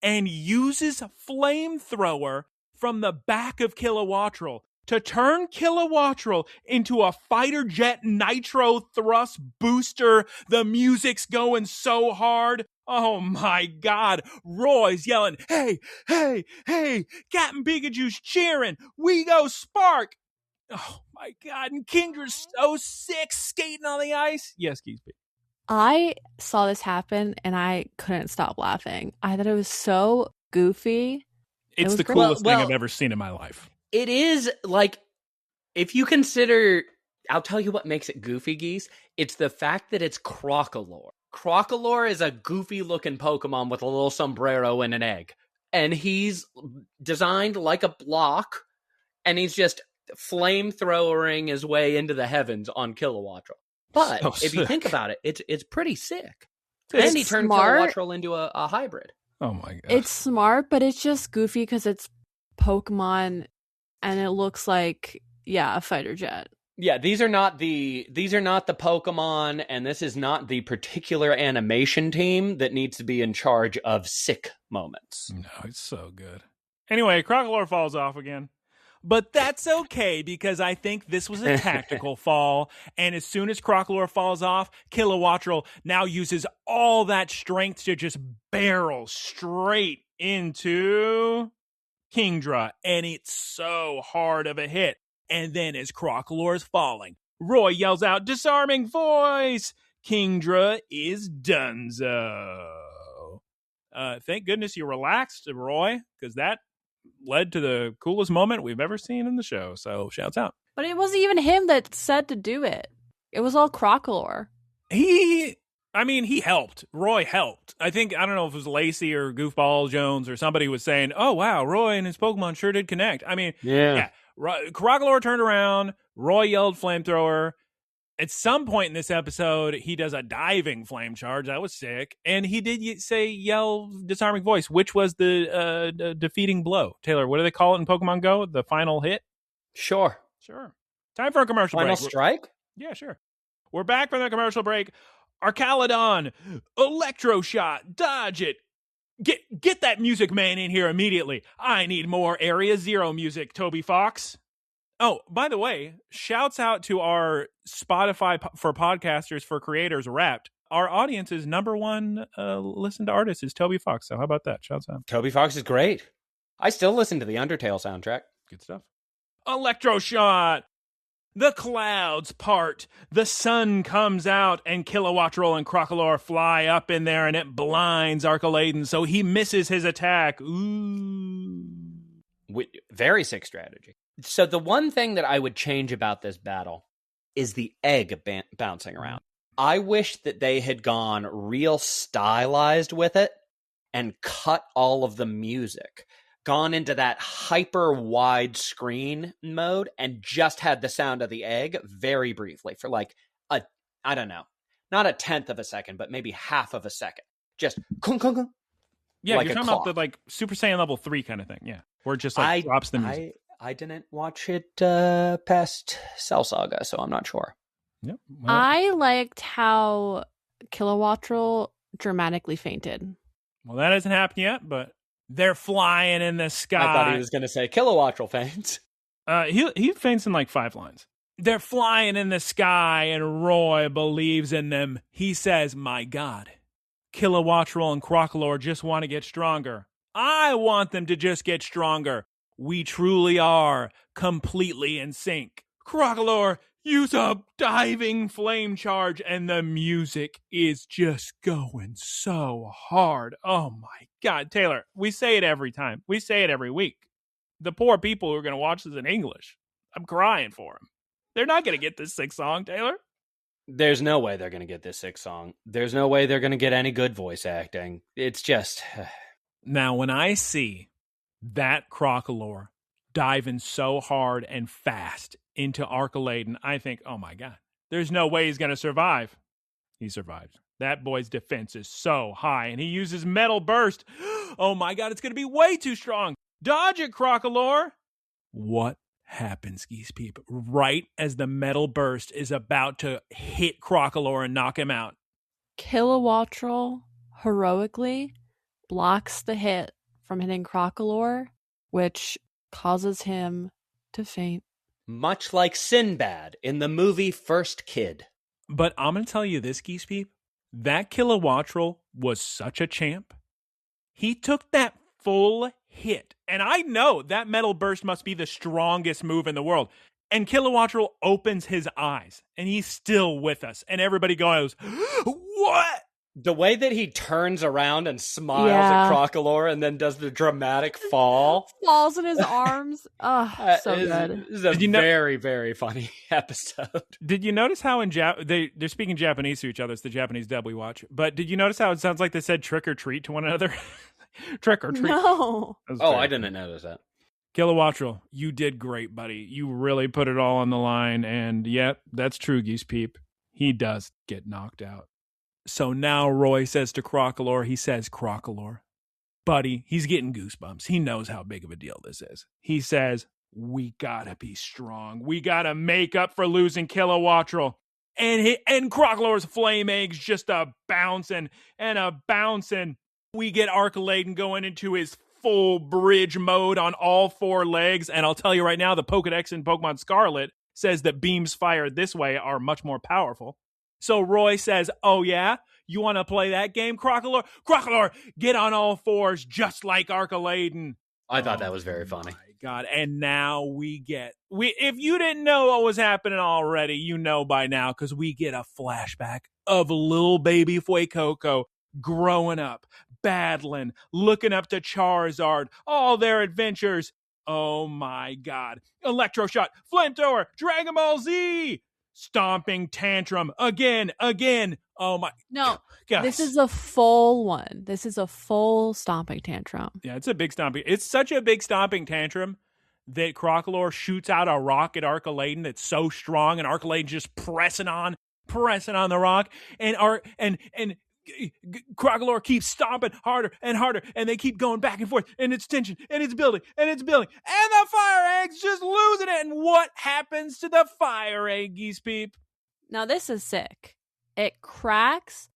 and uses flamethrower from the back of Kilowattrel to turn Kilowattrel into a fighter jet nitro thrust booster. The music's going so hard. Oh my God. Roy's yelling, hey, hey, hey, Captain Pikachu's cheering. We go Spark. Oh my God. And Kingdra's so sick skating on the ice. Yes, Geese. I saw this happen and I couldn't stop laughing. I thought it was so goofy. It's the coolest thing I've ever seen in my life. It is, like, if you consider, I'll tell you what makes it goofy, Geese. It's the fact that it's Crocalor. Crocalor is a goofy looking Pokemon with a little sombrero and an egg. And he's designed like a block, and he's just flamethrowering his way into the heavens on Kilowattrel. But if you think about it, it's pretty sick. And he turned Kilowattrel into a hybrid. Oh my God. It's smart, but it's just goofy because it's Pokemon and it looks like, a fighter jet. Yeah, these are not the Pokemon, and this is not the particular animation team that needs to be in charge of sick moments. No, it's so good. Anyway, Crocalor falls off again. But that's okay, because I think this was a tactical fall. And as soon as Crocalor falls off, Kilowattrel now uses all that strength to just barrel straight into Kingdra. And it's so hard of a hit. And then as Crocalor's falling, Roy yells out, "Disarming voice!" Kingdra is donezo. Thank goodness you relaxed, Roy, because that led to the coolest moment we've ever seen in the show. So shouts out. But it wasn't even him that said to do it. It was all Crocalor. He helped. Roy helped. I don't know if it was Lacey or Goofball Jones or somebody was saying, "Oh, wow, Roy and his Pokemon sure did connect." I mean, yeah. Crocalor turned around. Roy yelled flamethrower. At some point in this episode, he does a diving flame charge. That was sick. And he did yell disarming voice, which was the defeating blow. Taylor, what do they call it in Pokemon Go? The final hit? Sure. Time for a commercial break. Final strike? Yeah, sure. We're back from the commercial break. Arcalodon, Electro Shot, dodge it. Get that music man in here immediately. I need more Area Zero music, Toby Fox. Oh, by the way, shouts out to our Spotify for Podcasters for Creators Wrapped. Our audience's number one listen to artist is Toby Fox. So how about that? Shouts out. Toby Fox is great. I still listen to the Undertale soundtrack. Good stuff. Electroshot. The clouds part. The sun comes out, and Kilowattrel and Crocalor fly up in there, and it blinds Arcaladen, so he misses his attack. Ooh. Very sick strategy. So the one thing that I would change about this battle is the egg bouncing around. I wish that they had gone real stylized with it and cut all of the music, gone into that hyper wide screen mode and just had the sound of the egg very briefly for like I don't know, not a tenth of a second, but maybe half of a second. Just kung, kung, kung, yeah, like you're talking about the Super Saiyan level 3 kind of thing. Yeah, where it just drops the music. I didn't watch it past Cell Saga, so I'm not sure. Yep. Well, I liked how Kilowattrel dramatically fainted. Well, that hasn't happened yet, but they're flying in the sky. I thought he was going to say Kilowattrel faints. He faints in like 5 lines. They're flying in the sky, and Roy believes in them. He says, "My God, Kilowattrel and Crocalor just want to get stronger. I want them to just get stronger. We truly are completely in sync. Crocalor, use a diving flame charge," and the music is just going so hard. Oh my God, Taylor, we say it every time. We say it every week. The poor people who are going to watch this in English, I'm crying for them. They're not going to get this sick song, Taylor. There's no way they're going to get this sick song. There's no way they're going to get any good voice acting. It's just... Now, when I see that Crocalor diving so hard and fast into Arcaladen, I think, oh my God, there's no way he's going to survive. He survives. That boy's defense is so high, and he uses Metal Burst. Oh my God, it's going to be way too strong. Dodge it, Crocalor. What happens, Geese Peep? Right as the Metal Burst is about to hit Crocalor and knock him out, Kilowattrel heroically blocks the hit from hitting Crocalor, which causes him to faint. Much like Sinbad in the movie First Kid. But I'm going to tell you this, Geese Peep. That Kilowattrel was such a champ. He took that full hit. And I know that Metal Burst must be the strongest move in the world. And Kilowattrel opens his eyes. And he's still with us. And everybody goes, what? The way that he turns around and smiles at Crocalor and then does the dramatic fall. Falls in his arms. Oh, so good. This is a very, very funny episode. Did you notice how they're speaking Japanese to each other? It's the Japanese dub we watch. But did you notice how it sounds like they said trick or treat to one another? Trick or treat. No. Oh, I didn't notice that. Kilowattrel, you did great, buddy. You really put it all on the line. And yep, that's true, Geese Peep. He does get knocked out. So now Roy says to Crocalor, Crocalor, buddy, he's getting goosebumps. He knows how big of a deal this is. He says, we gotta be strong. We gotta make up for losing Kilowattrel. And Crocalor's flame eggs just a bouncing and a bouncing. We get Arcaladen going into his full bridge mode on all 4 legs. And I'll tell you right now, the Pokedex in Pokemon Scarlet says that beams fired this way are much more powerful. So Roy says, oh yeah? You want to play that game, Crocalor? Crocalor, get on all 4s just like Arcaladen. I thought that was very funny. My God. And now if you didn't know what was happening already, you know by now, because we get a flashback of little baby Fuecoco growing up, battling, looking up to Charizard, all their adventures. Oh my God. Electroshock, Flamethrower, Dragon Ball Z, stomping tantrum again. Oh my. No, gosh. This is a full one. This is a full stomping tantrum. Yeah, it's a big stomping. It's such a big stomping tantrum that Crocalor shoots out a rock at Arcaladen that's so strong, and Arcaladen just pressing on the rock, and Crocalor keeps stomping harder and harder, and they keep going back and forth, and it's tension, and it's building, and the fire egg's just losing it. And what happens to the fire egg, Geese Peep? Now this is sick. It cracks,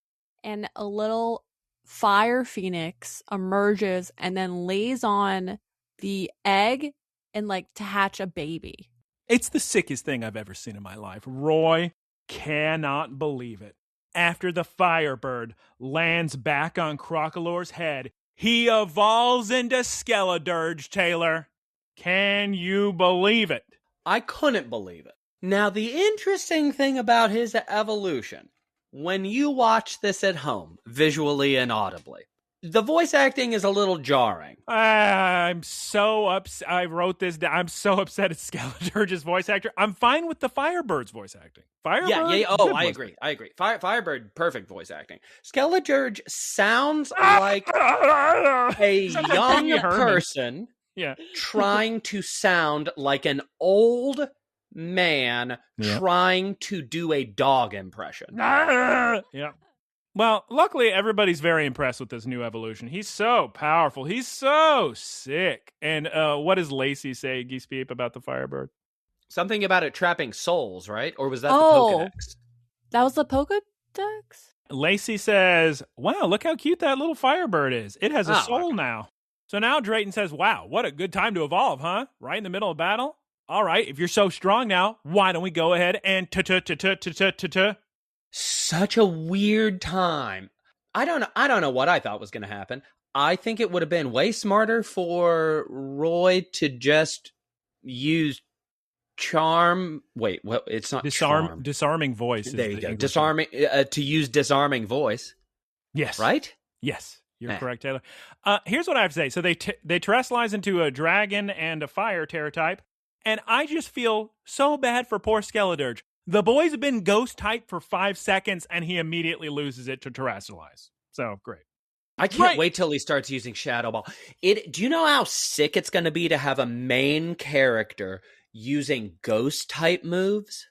and a little fire phoenix emerges and then lays on the egg and to hatch a baby. It's the sickest thing I've ever seen in my life. Roy cannot believe it. After the Firebird lands back on Crocalor's head, he evolves into Skeledirge, Taylor. Can you believe it? I couldn't believe it. Now, the interesting thing about his evolution, when you watch this at home, visually and audibly, the voice acting is a little jarring. I'm so upset. I wrote this down. I'm so upset at Skeledirge's voice actor. I'm fine with the Firebird's voice acting. Firebird? Yeah. Oh, I agree. Firebird, perfect voice acting. Skeledirge sounds like a young person trying to sound like an old man trying to do a dog impression. Yeah. Well, luckily, everybody's very impressed with this new evolution. He's so powerful. He's so sick. And what does Lacey say, Geese Peep, about the Firebird? Something about it trapping souls, right? Or was that the Pokedex? That was the Pokedex? Lacey says, wow, look how cute that little Firebird is. It has a soul now. So now Drayton says, wow, what a good time to evolve, huh? Right in the middle of battle? All right, if you're so strong now, why don't we go ahead and Such a weird time. I don't know what I thought was going to happen. I think it would have been way smarter for Roy to just use charm. Wait, what? It's not charm. Disarming voice. There you go. Disarming. To use disarming voice. Yes. Right? Yes. You're correct, Taylor. Here's what I have to say. So they terrestrialize into a dragon and a fire terror type, and I just feel so bad for poor Skeledirge. The boy's been ghost type for 5 seconds, and he immediately loses it to terrestrialize. So, great. I can't wait till he starts using Shadow Ball. Do you know how sick it's going to be to have a main character using ghost type moves?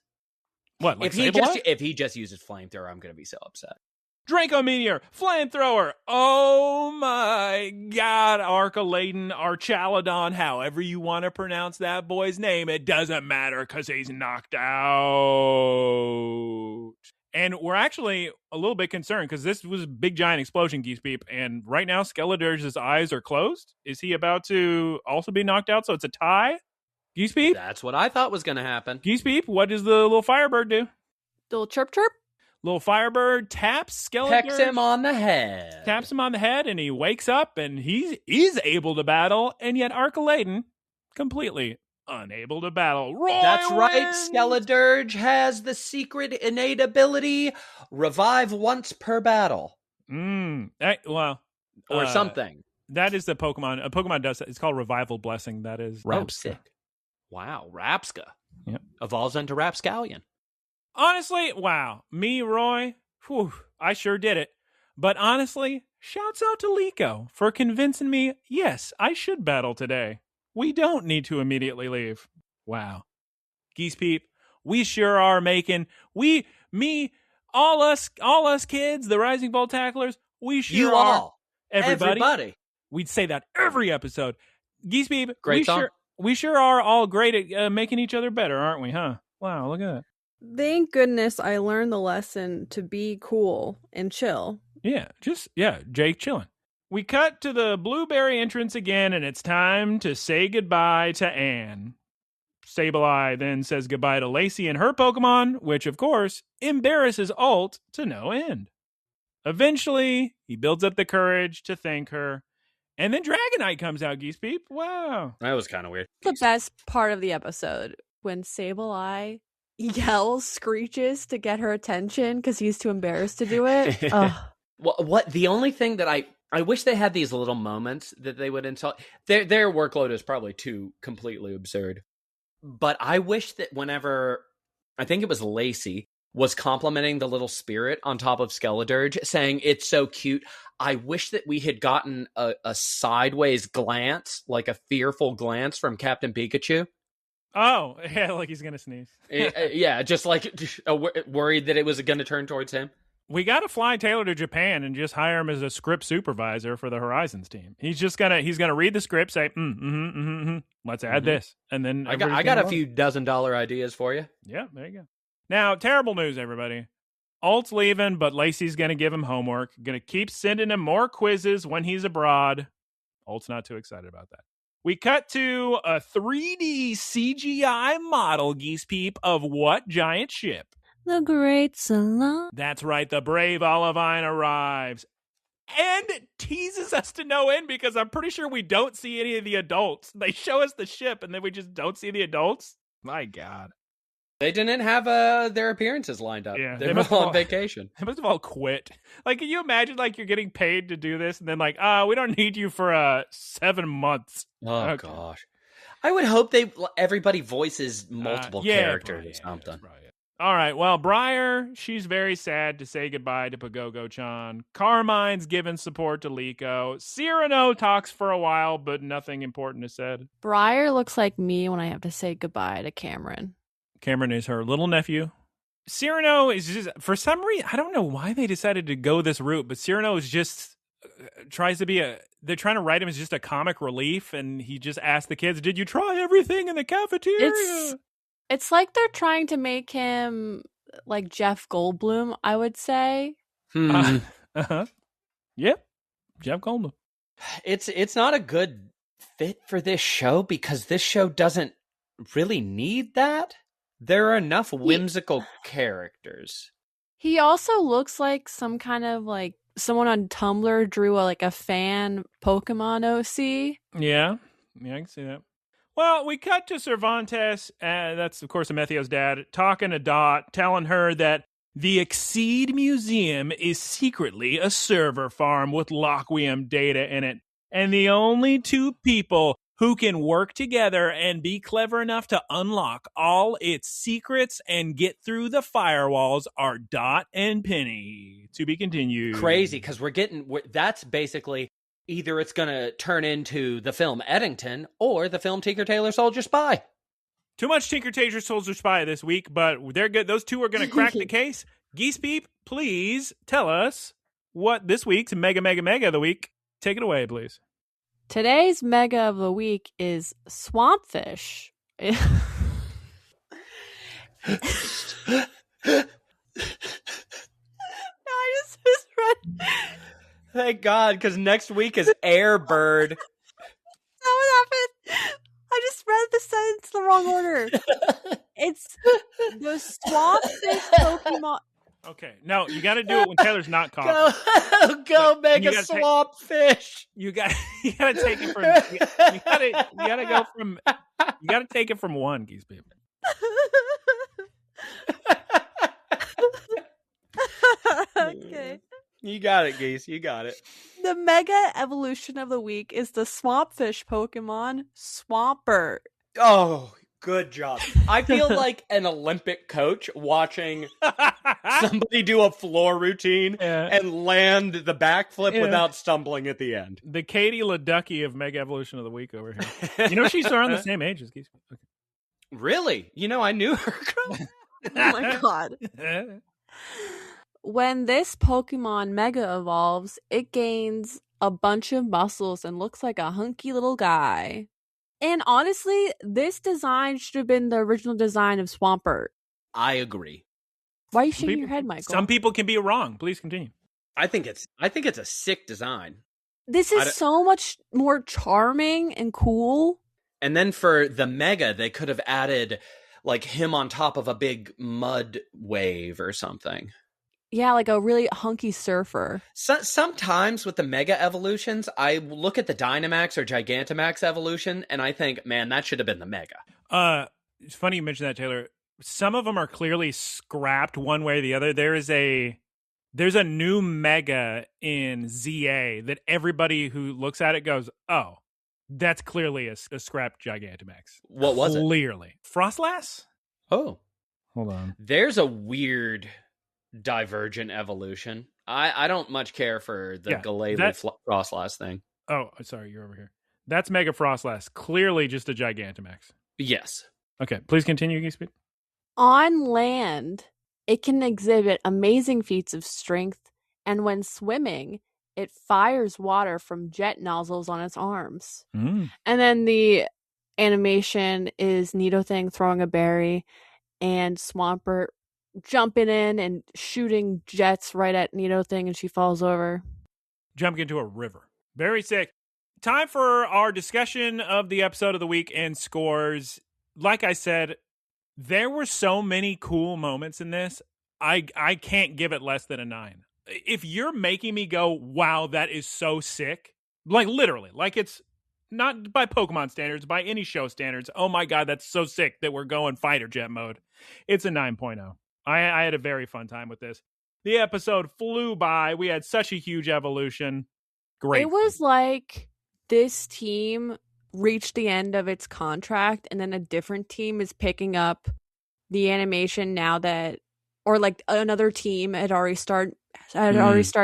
What, like if he just uses Flamethrower, I'm going to be so upset. Draco Meteor, Flamethrower. Oh my God, Arcaladen, Archaladon, however you want to pronounce that boy's name, it doesn't matter because he's knocked out. And we're actually a little bit concerned because this was a big giant explosion, Geese Peep, and right now Skeledirge's eyes are closed. Is he about to also be knocked out? So it's a tie? Geese Peep? That's what I thought was going to happen. Geese Peep, what does the little Firebird do? The little chirp chirp? Little Firebird taps Skeledirge. Pecks him on the head. Taps him on the head, and he wakes up, and he's able to battle, and yet Arcaladen, completely unable to battle. Roy That's wins! right. Skeledirge has the secret innate ability, revive once per battle. Or something. That is the Pokemon. A Pokemon does that. It's called Revival Blessing. That is Rapska. Oh, sick. Wow, Rapska. Yep. Evolves into Rapscallion. Honestly, wow. Me, Roy, I sure did it. But honestly, shouts out to Liko for convincing me, yes, I should battle today. We don't need to immediately leave. Wow. Geese Peep, we sure are making, all us kids, the Rising Bolt Tacklers, we sure are. All. Everybody. We'd say that every episode. Geese Peep, great song. We sure are all great at making each other better, aren't we, huh? Wow, look at that. Thank goodness I learned the lesson to be cool and chill. Yeah, Jake chilling. We cut to the blueberry entrance again, and it's time to say goodbye to Anne. Sableye then says goodbye to Lacey and her Pokemon, which, of course, embarrasses Alt to no end. Eventually, he builds up the courage to thank her, and then Dragonite comes out, Geese Peep. Wow. That was kind of weird. The best part of the episode, when Sableye yells, screeches to get her attention because he's too embarrassed to do it. Well, the only thing that I wish they had these little moments that they would insult. Their workload is probably too completely absurd. But I wish that whenever, I think it was Lacey, was complimenting the little spirit on top of Skeledirge, saying it's so cute. I wish that we had gotten a sideways glance, like a fearful glance from Captain Pikachu. Oh, yeah, like he's going to sneeze. Yeah, just like worried that it was going to turn towards him. We got to fly Taylor to Japan and just hire him as a script supervisor for the Horizons team. He's gonna read the script, say, let's add this, and then I got a few $dozen ideas for you. Yeah, there you go. Now, terrible news, everybody. Alt's leaving, but Lacey's gonna give him homework. Gonna keep sending him more quizzes when he's abroad. Alt's not too excited about that. We cut to a 3D CGI model, Geese Peep, of what giant ship? The Great Salon. That's right, the brave Olivine arrives and teases us to no end because I'm pretty sure we don't see any of the adults. They show us the ship and then we just don't see the adults. My God. They didn't have their appearances lined up. Yeah, they were all on vacation. They must have all quit. Like, can you imagine, like, you're getting paid to do this and then, like, we don't need you for 7 months. Oh, gosh. I would hope everybody voices multiple characters or something. All right, well, Briar, she's very sad to say goodbye to Pagogo-chan. Carmine's giving support to Liko. Cyrano talks for a while, but nothing important is said. Briar looks like me when I have to say goodbye to Cameron. Cameron is her little nephew. Cyrano is just, for some reason, I don't know why they decided to go this route, but Cyrano is just, tries to be they're trying to write him as just a comic relief, and he just asks the kids, did you try everything in the cafeteria? It's like they're trying to make him like Jeff Goldblum, I would say. Yep, Jeff Goldblum. It's not a good fit for this show because this show doesn't really need that. There are enough whimsical characters. He also looks like some kind of like someone on Tumblr drew a fan Pokemon OC. Yeah, I can see that. Well, we cut to Cervantes, that's, of course, Amethio's dad, talking to Dot, telling her that the Exceed Museum is secretly a server farm with Lockwium data in it, and the only two people who can work together and be clever enough to unlock all its secrets and get through the firewalls are Dot and Penny. To be continued. Crazy, because that's basically... Either it's going to turn into the film Eddington or the film Tinker Tailor Soldier Spy. Too much Tinker Tailor Soldier Spy this week, but they're good. Those two are going to crack the case. Geese Peep, please tell us what this week's Mega of the Week. Take it away, please. Today's Mega of the Week is Swampfish. I just misread. Thank God, because next week is Airbird. That what happened? I just read the sentence the wrong order. It's the Swampfish Pokemon. Okay, no, you got to do it when Taylor's not coughing. Go make a Swampfish. You got to take it from. You got to go from. You got to take it from one, Geese Peep. Okay. You got it, Geese. You got it. The Mega Evolution of the Week is the Swampfish Pokemon Swampert. Oh, good job. I feel like an Olympic coach watching somebody do a floor routine and land the backflip without stumbling at the end. The Katie Ledecky of Mega Evolution of the Week over here. You know, she's around the same age as Geese. Okay. Really? You know, I knew her. Oh my God. When this Pokemon Mega evolves, it gains a bunch of muscles and looks like a hunky little guy. And honestly, this design should have been the original design of Swampert. I agree. Why are you shaking your head, Michael? Some people can be wrong. Please continue. I think it's a sick design. This is so much more charming and cool. And then for the Mega, they could have added like him on top of a big mud wave or something. Yeah, like a really hunky surfer. Sometimes with the Mega evolutions, I look at the Dynamax or Gigantamax evolution, and I think, man, that should have been the Mega. It's funny you mentioned that, Taylor. Some of them are clearly scrapped one way or the other. There's a new Mega in ZA that everybody who looks at it goes, oh, that's clearly a scrapped Gigantamax. What was it? Clearly. Frostlass? Oh. Hold on. There's a weird divergent evolution. I don't much care for the Galele Frostlass thing. Oh, sorry, you're over here. That's Mega Frostlass. Clearly just a Gigantamax. Yes. Okay, please continue, Geese. On land, it can exhibit amazing feats of strength, and when swimming, it fires water from jet nozzles on its arms. And then the animation is NINETEENTH throwing a berry and Swampert jumping in and shooting jets right at NINETEENTH, and she falls over. Jumping into a river. Very sick. Time for our discussion of the episode of the week and scores. Like I said, there were so many cool moments in this. I can't give it less than a 9. If you're making me go, wow, that is so sick, like literally, like it's not by Pokemon standards, by any show standards, oh my God, that's so sick that we're going fighter jet mode, it's a 9.0. I had a very fun time with this. The episode flew by. We had such a huge evolution. Great. It was like this team reached the end of its contract and then a different team is picking up the animation now that, or like another team had already started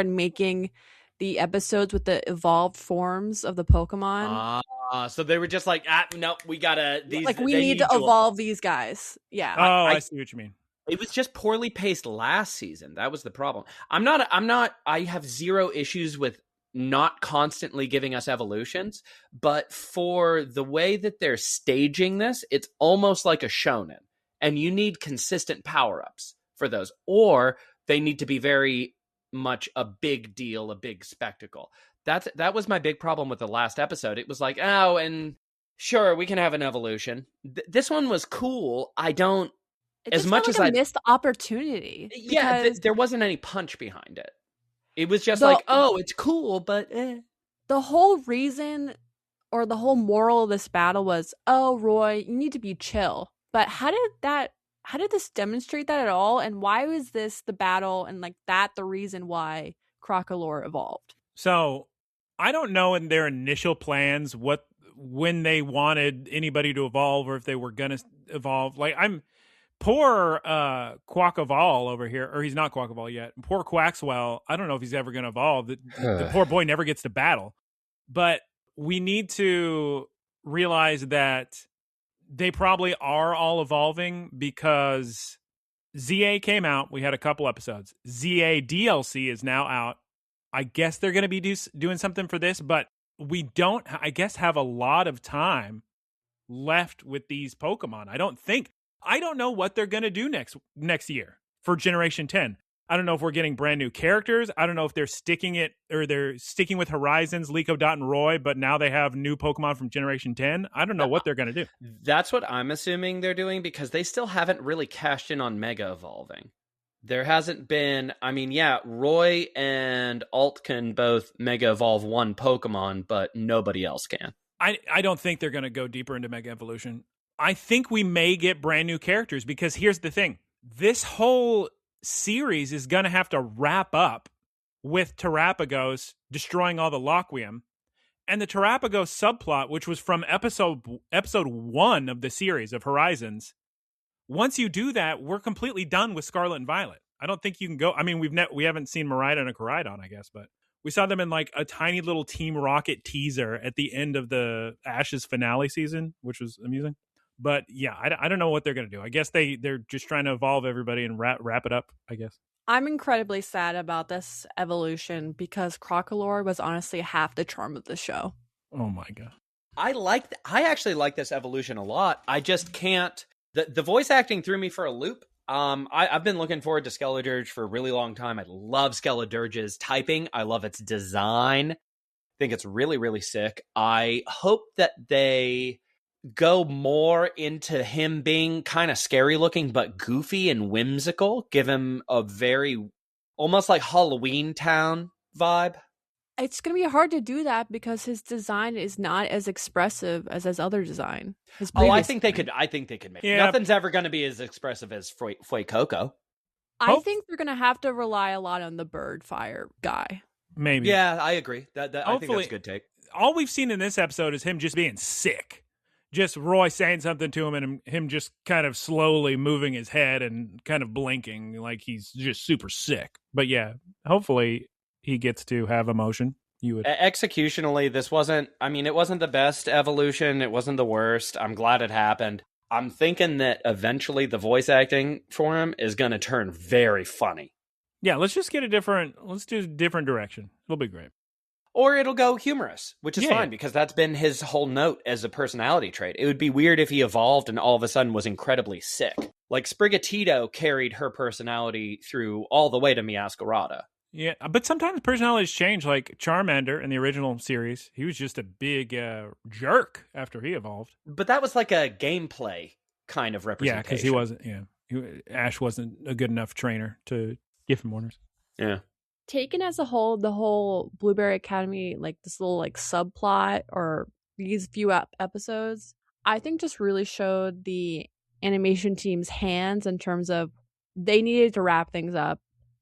making the episodes with the evolved forms of the Pokemon. So they were just like, no, we gotta we need to evolve these guys. Yeah. I see what you mean. It was just poorly paced last season. That was the problem. I have zero issues with not constantly giving us evolutions, but for the way that they're staging this, it's almost like a shonen, and you need consistent power-ups for those, or they need to be very much a big deal, a big spectacle. That was my big problem with the last episode. It was like, oh, and sure, we can have an evolution. This one was cool. It as much as I missed the opportunity. Yeah, there wasn't any punch behind it. It was just like, oh, it's cool, but The whole reason or the whole moral of this battle was, oh, Roy, you need to be chill. But how did this demonstrate that at all? And why was this the battle and like that the reason why Crocalor evolved? So I don't know in their initial plans when they wanted anybody to evolve or if they were gonna evolve. Like poor Quackavall over here, or he's not Quackavall yet. Poor Quaxwell. I don't know if he's ever going to evolve. The poor boy never gets to battle. But we need to realize that they probably are all evolving because ZA came out. We had a couple episodes. ZA DLC is now out. I guess they're going to be doing something for this, but we don't, I guess, have a lot of time left with these Pokemon. I don't know what they're going to do next year for Generation 10. I don't know if we're getting brand new characters. I don't know if they're sticking with Horizons, Liko, Dot, and Roy, but now they have new Pokemon from Generation 10. I don't know what they're going to do. That's what I'm assuming they're doing because they still haven't really cashed in on Mega Evolving. There hasn't been, Roy and Alt can both Mega Evolve one Pokemon, but nobody else can. I don't think they're going to go deeper into Mega Evolution. I think we may get brand new characters because here's the thing. This whole series is going to have to wrap up with Terapagos destroying all the Laquium. And the Terapagos subplot, which was from episode 1 of the series of Horizons. Once you do that, we're completely done with Scarlet and Violet. I don't think you can go. I mean, we haven't seen Miraidon and Koraidon, I guess, but we saw them in like a tiny little Team Rocket teaser at the end of the Ashes finale season, which was amusing. But yeah, I don't know what they're going to do. I guess they're just trying to evolve everybody and wrap it up, I guess. I'm incredibly sad about this evolution because Crocalor was honestly half the charm of the show. Oh my God. I actually like this evolution a lot. I just can't. The voice acting threw me for a loop. I've been looking forward to Skeledirge for a really long time. I love Skeledirge's typing. I love its design. think it's really, really sick. I hope that they go more into him being kind of scary looking, but goofy and whimsical. Give him a very, almost like Halloween Town vibe. It's going to be hard to do that because his design is not as expressive as his other design. I think they could make it. Nothing's ever going to be as expressive as Foy Coco. I think they're going to have to rely a lot on the bird fire guy. Maybe. Yeah, I agree. I think that's a good take. All we've seen in this episode is him just being sick. Just Roy saying something to him and him just kind of slowly moving his head and kind of blinking like he's just super sick. But yeah, hopefully he gets to have emotion. Executionally, this wasn't the best evolution. It wasn't the worst. I'm glad it happened. I'm thinking that eventually the voice acting for him is going to turn very funny. Yeah, let's do a different direction. It'll be great. Or it'll go humorous, which is fine because that's been his whole note as a personality trait. It would be weird if he evolved and all of a sudden was incredibly sick. Like Sprigatito carried her personality through all the way to Meowscarada. Yeah, but sometimes personalities change. Like Charmander in the original series, he was just a big jerk after he evolved. But that was like a gameplay kind of representation. Yeah, because he wasn't. Yeah, Ash wasn't a good enough trainer to give him orders. Yeah. Taken as a whole, the whole Blueberry Academy, like this little like subplot or these few episodes, I think just really showed the animation team's hands in terms of they needed to wrap things up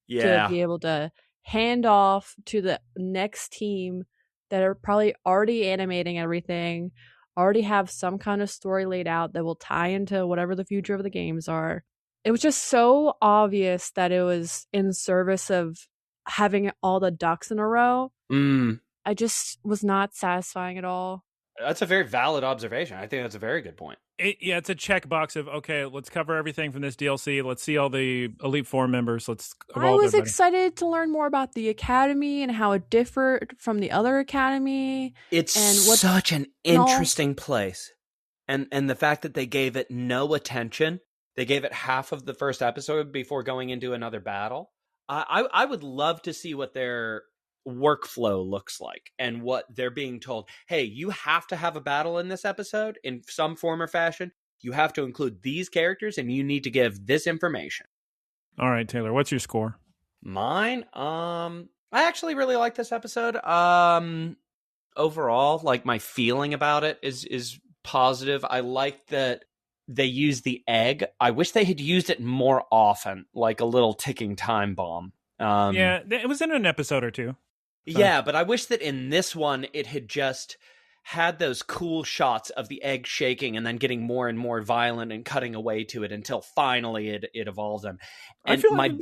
to be able to hand off to the next team that are probably already animating everything, already have some kind of story laid out that will tie into whatever the future of the games are. It was just so obvious that it was in service of having all the ducks in a row. I just was not satisfying at all. That's a very valid observation. I think that's a very good point. It's a checkbox of, okay, let's cover everything from this DLC. Let's see all the Elite Four members. Let's evolve. I was excited to learn more about the Academy and how it differed from the other Academy. It's such an interesting place. And the fact that they gave it no attention, they gave it half of the first episode before going into another battle. I would love to see what their workflow looks like and what they're being told. Hey, you have to have a battle in this episode in some form or fashion. You have to include these characters and you need to give this information. All right, Taylor, what's your score? Mine? I actually really like this episode. Overall, like my feeling about it is positive. I like that they use the egg. I wish they had used it more often, like a little ticking time bomb. Yeah, it was in an episode or two. So. Yeah, but I wish that in this one, it had just had those cool shots of the egg shaking and then getting more and more violent and cutting away to it until finally it evolves them. And I feel like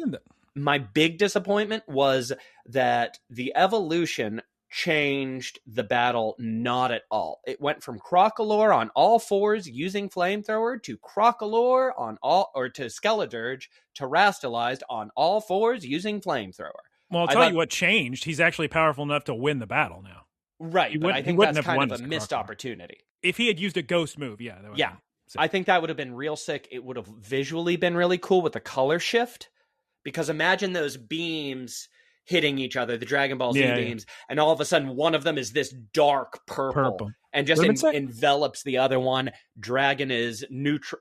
my big disappointment was that the evolution changed the battle not at all. It went from Crocalor on all fours using flamethrower to Crocalor on all, or to Skeledirge terastallized on all fours using flamethrower. Well, I'll tell you what changed. He's actually powerful enough to win the battle now. Right, but I think that's kind of a missed opportunity. If he had used a ghost move, I think that would have been real sick. It would have visually been really cool with the color shift. Because imagine those beams hitting each other, the Dragon Ball Z beams, and all of a sudden one of them is this dark purple. And just envelops the other one. Dragon is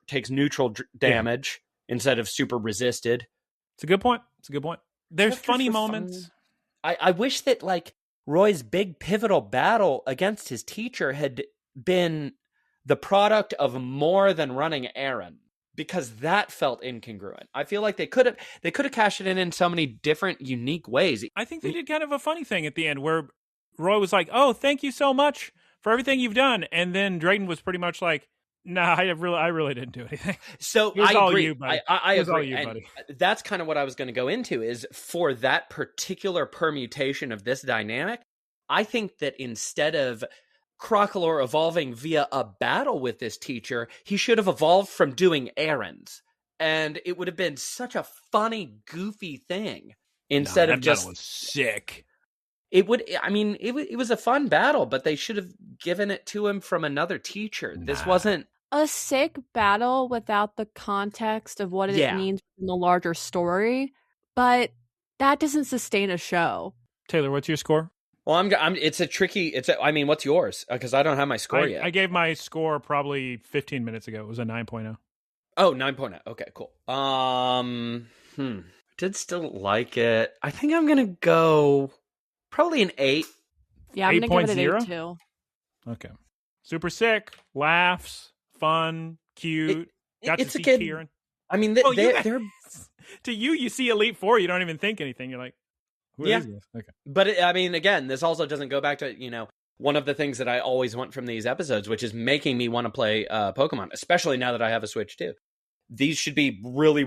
takes neutral damage instead of super resisted. It's a good point. There's funny moments. I wish that like Roy's big pivotal battle against his teacher had been the product of more than running errands. Because that felt incongruent. I feel like they could have cashed it in so many different, unique ways. I think they did kind of a funny thing at the end where Roy was like, "Oh, thank you so much for everything you've done," and then Drayton was pretty much like, "Nah, I really didn't do anything." So I agree. You, buddy. I agree. All you, buddy. That's kind of what I was going to go into. Is for that particular permutation of this dynamic, I think that instead of Crocalor evolving via a battle with this teacher, he should have evolved from doing errands, and it would have been such a funny, goofy thing instead of just battle was sick. It would. I mean, it was a fun battle, but they should have given it to him from another teacher. This wasn't a sick battle without the context of what it means in the larger story, but that doesn't sustain a show. Taylor, what's your score? Well, it's a tricky. I mean, what's yours? Because I don't have my score yet. I gave my score probably 15 minutes ago. It was a 9.0. Oh, 9.0. Okay, cool. Did still like it. I think I'm gonna go probably an 8. Yeah, I'm gonna give it an 8 8.0? too. Okay. Super sick. Laughs. Fun. Cute. Got it's to a see kid. Kieran. I mean, Well, they're to you see Elite Four, you don't even think anything. You're like, who is this? Okay. But I mean, again, this also doesn't go back to, one of the things that I always want from these episodes, which is making me want to play Pokemon, especially now that I have a Switch too. These should be really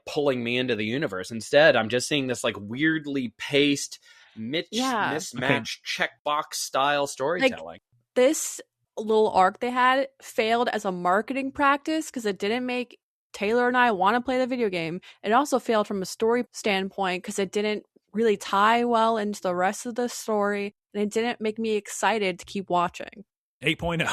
pulling me into the universe. Instead, I'm just seeing this weirdly paced, mismatched checkbox style storytelling. This little arc they had failed as a marketing practice because it didn't make Taylor and I want to play the video game. It also failed from a story standpoint because it didn't really tie well into the rest of the story, and it didn't make me excited to keep watching. 8.0.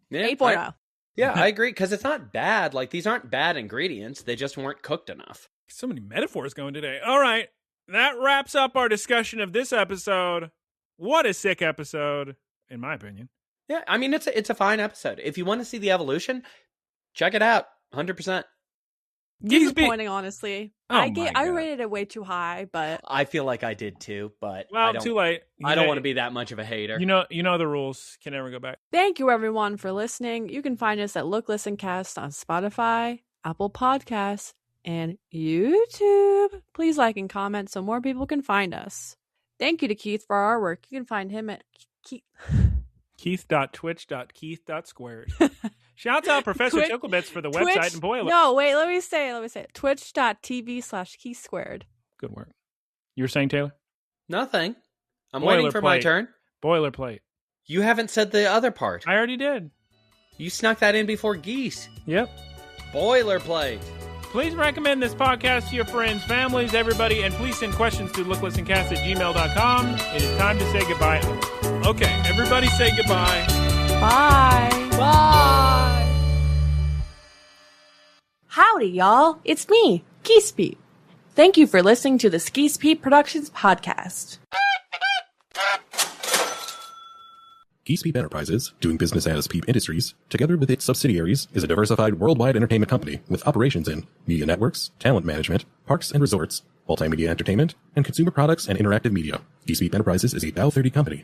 Yeah, 8.0. Yeah, I agree, because it's not bad. These aren't bad ingredients. They just weren't cooked enough. So many metaphors going today. All right. That wraps up our discussion of this episode. What a sick episode, in my opinion. Yeah, I mean, it's a fine episode. If you want to see the evolution, check it out. 100%. Disappointing, honestly. Oh I rated it way too high, but I feel like I did too, but too late. I don't want to be that much of a hater. You know the rules. Can never go back. Thank you, everyone, for listening. You can find us at Look, Listen, Cast on Spotify, Apple Podcasts, and YouTube. Please like and comment so more people can find us. Thank you to Keith for our artwork. You can find him at Keith.twitch.keith.squared. Shouts out Professor Ticklebits for the website and Boiler. No, wait, let me say it. Twitch.tv/Keith Squared. Good work. You were saying, Taylor? Nothing. I'm waiting for my turn. Boilerplate. You haven't said the other part. I already did. You snuck that in before Geese. Yep. Boilerplate. Please recommend this podcast to your friends, families, everybody, and please send questions to looklistencast@gmail.com. It is time to say goodbye. Okay, everybody say goodbye. Bye. Bye. Howdy, y'all. It's me, Geese Peep. Thank you for listening to the Geese Peep Productions podcast. Geese Peep Enterprises, doing business as Peep Industries, together with its subsidiaries, is a diversified worldwide entertainment company with operations in media networks, talent management, parks and resorts, multimedia entertainment, and consumer products and interactive media. Geese Peep Enterprises is a Bell 30 company